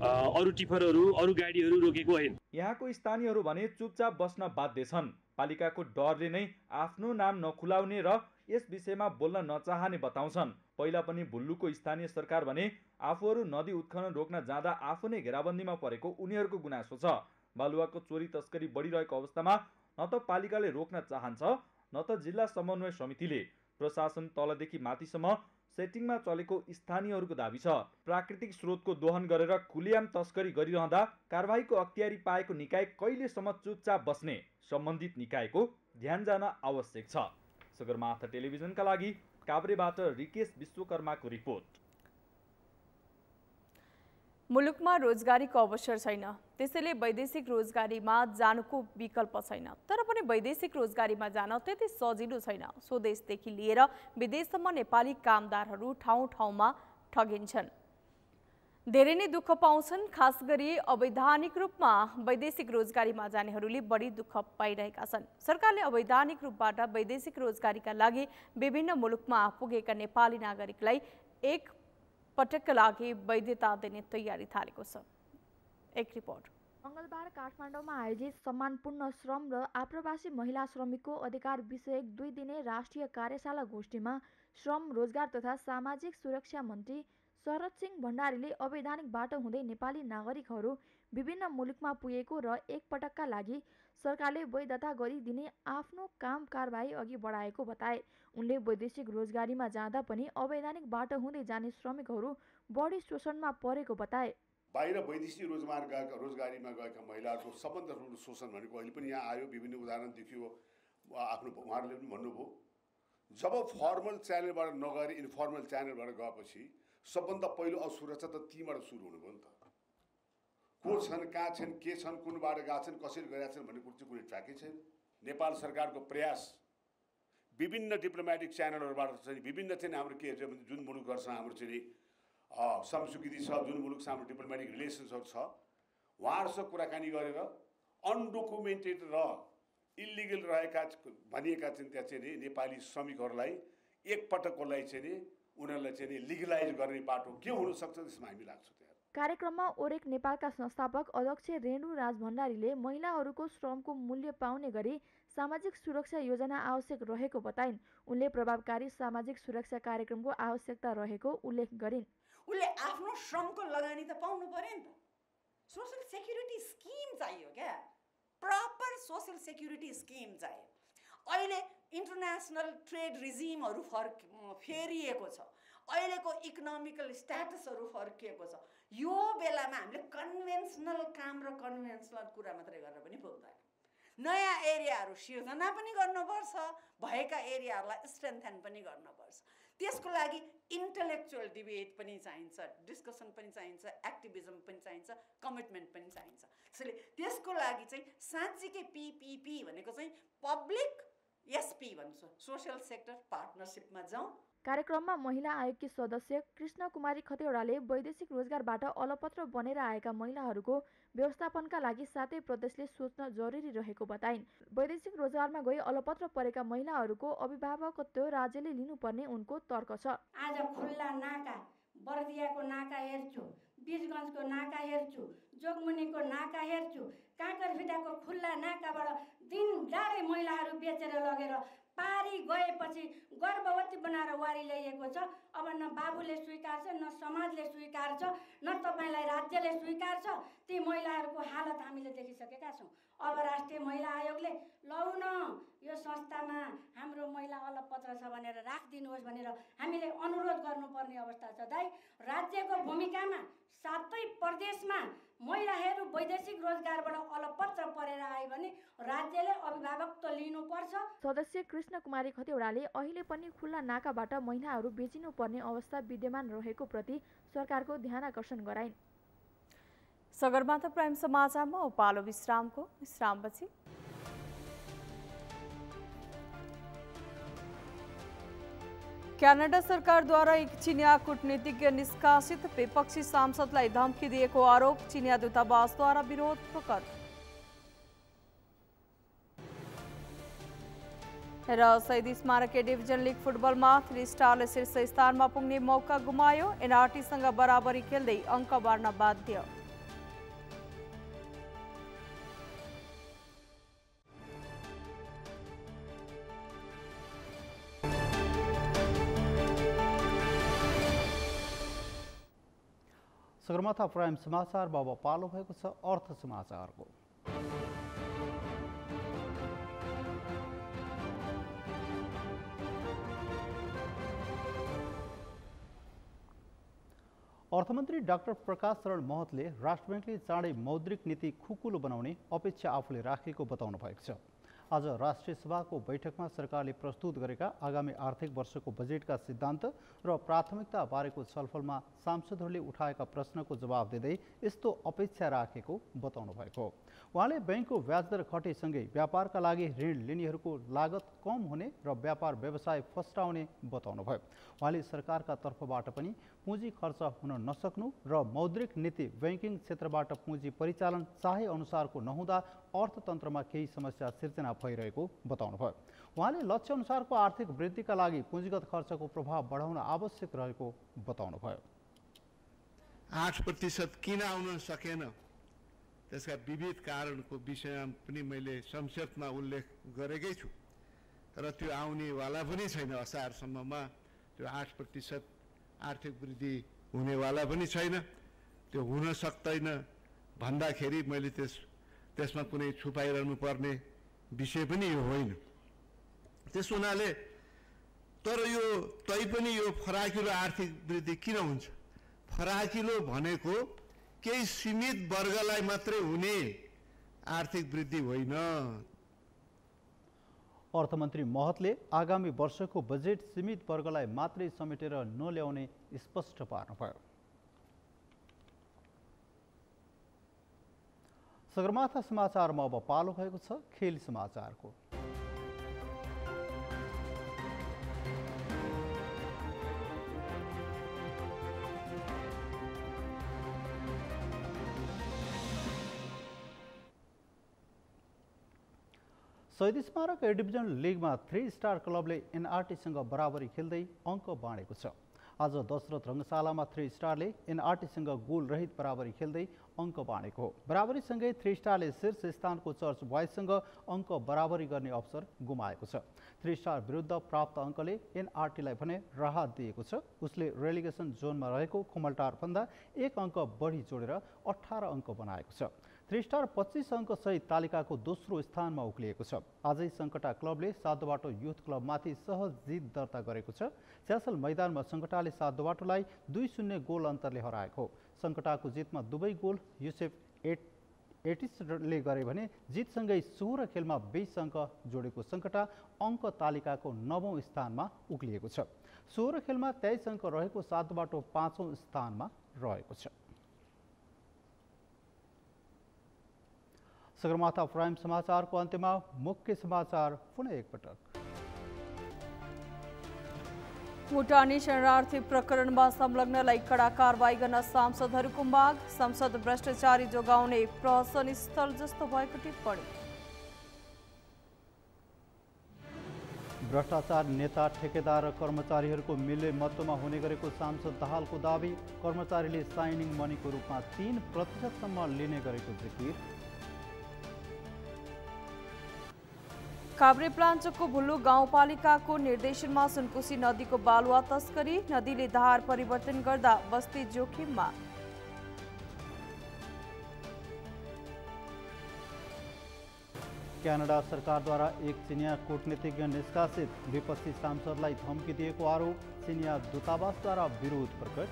अरू टिफरहरू अरू गाडीहरू रोकेको होइन। यहाँको स्थानीयहरू भने चुपचाप बस्न बाध्य छन्। पालिकाको डरले नै आफ्नो नाम नखुलाउने र यस विषयमा बोल्न नचाहने बताउँछन्। पहिला पनि भुल्लुको स्थानीय सरकार भने आफूहरू नदी उत्खनन रोक्न जाँदा आफू नै घेराबन्दीमा परेको उनीहरूको गुनासो छ। बालुवाको चोरी तस्करी बढिरहेको अवस्थामा न त पालिकाले रोक्न चाहन्छ न त जिल्ला समन्वय समितिले। प्रशासन तलदेखि माथिसम्म सेटिङमा चलेको स्थानीयहरूको दाबी छ। प्राकृतिक स्रोतको दोहन गरेर खुलेआम तस्करी गरिरहँदा कारबाहीको अख्तियारी पाएको निकाय कहिलेसम्म चुपचाप बस्ने सम्बन्धित निकायको ध्यान जान आवश्यक छ। सगरमाथा टेलिभिजनका लागि काभ्रेबाट रिकेश विश्वकर्माको रिपोर्ट। मुलुकमा रोजगारीको अवसर छैन, त्यसैले वैदेशिक रोजगारीमा जानुको विकल्प छैन। तर पनि वैदेशिक रोजगारीमा जान त्यति सजिलो छैन। स्वदेशदेखि लिएर विदेशसम्म नेपाली कामदारहरू ठाउँ ठाउँमा ठगिन्छन्, धेरै नै दुःख पाउँछन्। खास गरी अवैधानिक रूपमा वैदेशिक रोजगारीमा जानेहरूले बढी दुःख पाइरहेका छन्। सरकारले अवैधानिक रूपबाट वैदेशिक रोजगारीका लागि विभिन्न मुलुकमा पुगेका नेपाली नागरिकलाई एक पटकका लागि वैधता दिने तयारी थालेको छ। एक रिपोर्ट। मंगलबार काठमाडौँमा आयोजित सम्मानपूर्ण श्रम र आप्रवासी महिला श्रमिकको अधिकार विषयक 2 दिने राष्ट्रिय कार्यशाला गोष्ठीमा श्रम, रोजगार तथा सामाजिक सुरक्षा मन्त्री शरद सिंह भण्डारीले अवैधानिक बाटो हुँदै नेपाली नागरिकहरू विभिन्न मुलुकमा पुगेको र एक पटकका लागि सरकारले वैधता गरिदिने आफ्नो काम कारबाही अघि बढाएको बताए। उनले वैदेशिक रोजगारीमा जाँदा पनि अवैधानिक बाटो हुँदै जाने श्रमिकहरू बढी शोषणमा परेको बताए। बाहिर वैदेशिक रोजगारीमा गएका महिलाहरूको सबभन्दा ठुलो शोषण भनेको अहिले पनि यहाँ आयो, विभिन्न उदाहरण देखियो। आफ्नो उहाँहरूले पनि भन्नुभयो, जब फर्मल च्यानलबाट नगएर इन्फर्मल च्यानलबाट गएपछि सबभन्दा पहिलो असुरक्षा त तीबाट सुरु हुनुभयो नि त। को छन्, कहाँ छन्, के छन्, कुनबाट गएका छन्, कसरी गरेका छन् भन्ने कुरो चाहिँ कुनै ट्र्याकै छैन। नेपाल सरकारको प्रयास विभिन्न डिप्लोमेटिक च्यानलहरूबाट चाहिँ विभिन्न चाहिँ हाम्रो के जुन मुलुकहरूसँग हाम्रो चाहिँ संस्कृति छ, जुन मुलुकसँग हाम्रो डिप्लोमेटिक रिलेसन्सहरू छ, उहाँहरूसँग कुराकानी गरेर अनडोकुमेन्टेड र इलिगल रहेका भनिएका चाहिँ त्यहाँ चाहिँ नेपाली श्रमिकहरूलाई एकपटकको लागि चाहिँ उनीहरूलाई चाहिँ लिगलाइज गर्ने बाटो के हुनसक्छ त्यसमा हामी लाग्छौँ। कार्यक्रममा ओरेक नेपालका संस्थापक अध्यक्ष रेणु राज भण्डारीले महिलाहरूको श्रमको मूल्य पाउने गरी सामाजिक सुरक्षा योजना आवश्यक रहेको बताइन्। उनले प्रभावकारी सामाजिक सुरक्षा कार्यक्रमको आवश्यकता रहेको उल्लेख गरिन्। उनले आफ्नो श्रमको लगानी त पाउनु पर्यो नि त। सोशल सेक्युरिटी स्किम चाहियो क्या, प्रपर सोशल सेक्युरिटी स्किम चाहियो। अहिले इन्टरनेसनल ट्रेड रिजिमहरू फेरिएको छ, अहिलेको इकोनोमिकल स्ट्याटसहरू फर्किएको छ। यो बेलामा हामीले कन्भेन्सनल काम र कन्भेन्सनल कुरा मात्रै गरेर पनि पुग्दैन। नयाँ एरियाहरू सिर्जना पनि गर्नुपर्छ, भएका एरियाहरूलाई स्ट्रेन्थेन पनि गर्नुपर्छ। त्यसको लागि इन्टेलेक्चुअल डिबेट पनि चाहिन्छ, डिस्कसन पनि चाहिन्छ, एक्टिभिजम पनि चाहिन्छ, कमिटमेन्ट पनि चाहिन्छ। त्यसैले त्यसको लागि चाहिँ साँच्चीकै PPP भनेको चाहिँ पब्लिक SP भन्छ, सोसियल सेक्टर पार्टनरसिपमा जाउँ। कार्यक्रममा महिला आयोगकी सदस्य कृष्ण कुमारी खतिवड़ाले वैदेशिक रोजगारबाट अलपत्र बनेर आएका महिलाहरूको व्यवस्थापनका लागि सातै प्रदेशले सोच्न जरुरी रहेको बताइन्। वैदेशिक रोजगारमा गई अलपत्र परेका महिलाहरूको अभिभावकत्व राज्यले लिनुपर्ने उनको तर्क छ। आज खुल्ला नाका, बर्दियाको नाका हेर्छु, बीरगञ्जको नाका हेर्छु, जोगमुनिको नाका हेर्छु, काँकरभिटाको खुल्ला नाकाबाट दिनदारै महिलाहरू बेचेर लगेर पारी गएपछि गर्भवती बनाएर वारी ल्याइएको छ। अब न बाबुले स्वीकार छ, न समाजले स्वीकार छ, न तपाईँलाई राज्यले स्वीकार छ। ती महिलाहरूको हालत हामीले देखिसकेका छौँ। अब राष्ट्रिय महिला आयोगले लौ न यो संस्थामा हाम्रो महिला अलपत्र छ भनेर राखिदिनुहोस् भनेर हामीले अनुरोध गर्नुपर्ने अवस्था छ। दाइ, राज्यको भूमिकामा सातै प्रदेशमा महिलाहरू वैदेशिक रोजगारबाट अलपत्र परेर आए भने राज्यले अभिभावकत्व लिनुपर्छ। सदस्य कृष्ण कुमारी खतिवड़ाले अहिले पनि खुल्ला नाकाबाट महिलाहरू बेचिनुपर्ने अवस्था विद्यमान रहेको प्रति सरकारको ध्यानआकर्षण गराइन्। सगरमाथा प्राइम समाचारमा उपालो विश्रामको विश्रामपछि क्यानाडा सरकारद्वारा एक चिनिया कूटनीतिज्ञ निष्कासित, विपक्षी सांसदलाई धम्की दिएको आरोप, चिनिया दूतावासद्वारा विरोध प्रकट। र शहीद स्मारक ए डिभिजन लिग फुटबलमा 3 स्टारले शीर्ष स्थानमा पुग्ने मौका गुमायो, एनआरटीसँग बराबरी खेल्दै अङ्क बाँड्न बाध्य। सगरमाथा प्राइम समाचारमा अब पालो भएको छ अर्थ समाचारको। अर्थमन्त्री डाक्टर प्रकाश शरण महतले राष्ट्र ब्याङ्कले चाँडै मौद्रिक नीति खुकुलो बनाउने अपेक्षा आफूले राखेको बताउनु भएको छ। आज राष्ट्रिय सभाको बैठकमा सरकारले प्रस्तुत गरेका आगामी आर्थिक वर्षको बजेटका सिद्धान्त र प्राथमिकता बारेको छलफलमा सांसदहरूले उठाएका प्रश्नको जवाब दिँदै यस्तो अपेक्षा राखेको बताउनु भएको हो। उहाँले ब्याङ्कको ब्याजदर घटेसँगै व्यापारका लागि ऋण लिनेहरूको लागत कम हुने र व्यापार व्यवसाय फस्टाउने बताउनु भयो। उहाँले सरकारका तर्फबाट पनि पुँजी खर्च हुन नसक्नु र मौद्रिक नीति ब्याङ्किङ क्षेत्रबाट पुँजी परिचालन चाहे अनुसारको नहुँदा अर्थतन्त्रमा केही समस्या सिर्जना भइरहेको बताउनु भयो। उहाँले लक्ष्य अनुसारको आर्थिक वृद्धिका लागि पुँजीगत खर्चको प्रभाव बढाउन आवश्यक रहेको बताउनु भयो। 8% किन आउन सकेन, त्यसका विविध कारणको विषयमा पनि मैले संक्षेपमा उल्लेख गरेकै छु, तर त्यो आउनेवाला पनि छैन। असारसम्ममा त्यो 8% आर्थिक वृद्धि हुनेवाला पनि छैन। त्यो हुन सक्दैन भन्दाखेरि मैले त्यसमा कुनै छुपाइरहनु पर्ने विषय पनि यो होइन। त्यस हुनाले तर यो तैपनि यो फराकिलो आर्थिक वृद्धि किन हुन्छ? फराकिलो भनेको केही सीमित वर्गलाई मात्रै हुने आर्थिक वृद्धि होइन। अर्थमन्त्री महतले आगामी वर्षको बजेट सीमित वर्गलाई मात्रै समेटेर नल्याउने स्पष्ट पार्नुभयो। सगरमाथा समाचारमा अब पालो भएको छ खेल समाचारको। शहीद स्मारक ए डिभिजन लिगमा 3 स्टार क्लबले एनआरटीसँग बराबरी खेल्दै अङ्क बाँडेको छ। आज दशरथ रङ्गशालामा 3 स्टारले एनआरटीसँग गोल रहित बराबरी खेल्दै अङ्क बाँडेको हो। बराबरीसँगै 3 स्टारले शीर्ष स्थानको चर्च बोइजसँग अङ्क बराबरी गर्ने अवसर गुमाएको छ। 3 स्टार विरुद्ध प्राप्त अङ्कले एनआरटीलाई भने राहत दिएको छ। उसले रेलिगेसन जोनमा रहेको खुमलटारभन्दा 1 अङ्क बढी जोडेर 18 अङ्क बनाएको छ। 3 स्टार 25 अङ्क सहित तालिकाको दोस्रो स्थानमा उक्लिएको छ। आजै सङ्कटा क्लबले सातोबाटो युथ क्लबमाथि सहज जित दर्ता गरेको छ। स्यासल मैदानमा सङ्कटाले सातोबाटोलाई 2-0 गोल अन्तरले हराएको। सङ्कटाको जितमा दुवै गोल युसेफ एटिसले गरे भने जितसँगै 16 खेलमा 20 अङ्क जोडेको सङ्कटा अङ्क तालिकाको 9औं स्थानमा उक्लिएको छ। 16 खेलमा 23 अङ्क रहेको सातोबाटो 5औं स्थानमा रहेको छ। सगरमाथा प्राइम समाचारको अन्त्यमा मुख्य समाचार पुनः एकपटक। भुटानी शरणार्थी प्रकरणमा संलग्नलाई कडा कारवाही गर्न सांसदहरूको माग। संसद भ्रष्टाचारी जोगाउने प्रहसन स्थल जस्तो भएको टिप्पणी। भ्रष्टाचार नेता ठेकेदार र कर्मचारीहरूको मिले मतमा हुने गरेको सांसद दाहालको दावी। कर्मचारीले साइनिङ मनीको रूपमा 3% लिने गरेको जिकिर। काभ्रे प्लाञ्चोकको भुल्लु गाउँपालिकाको निर्देशनमा सुनकोशी नदीको बालुवा तस्करी। नदीले धार परिवर्तन गर्दा बस्ती जोखिममा। क्यानाडा सरकारद्वारा एक चिनिया कूटनीतिज्ञ निष्कासित। विपक्षी सांसदलाई धम्की दिएको आरोप। चिनिया दूतावासद्वारा विरोध प्रकट।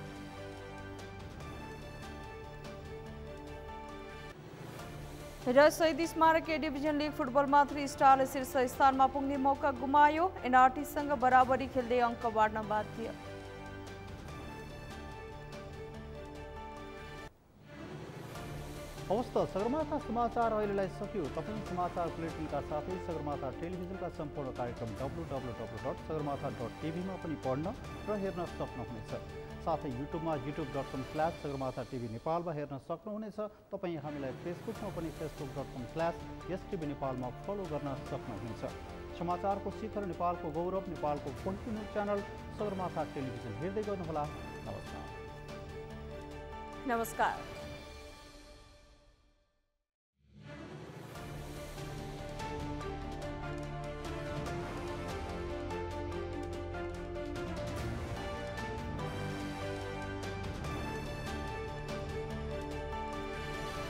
र शहीद स्मारक ए डिभिजन लिग फुटबलमा 3 स्टारले शीर्ष स्थानमा पुग्ने मौका गुमायो। एनआरटीसँग बराबरी खेल्दै अङ्क बाँड्न बाध्य। हवस् त सगरमाथा समाचार अहिलेलाई सकियो। तपाईँ समाचार बुलेटिनका साथै सगरमाथा टेलिभिजनका सम्पूर्ण कार्यक्रम www.sagarmatha.tv मा पनि पढ्न र हेर्न सक्नुहुनेछ। साथै युट्युबमा youtube.com/sagarmatha.tv नेपालमा हेर्न सक्नुहुनेछ। तपाईँ हामीलाई फेसबुकमा पनि facebook.com/STV नेपालमा फलो गर्न सक्नुहुनेछ। समाचारको शिखर नेपालको गौरव नेपालको poultry news channel Sagarmatha television हेर्दै गर्नुहोला। नमस्कार।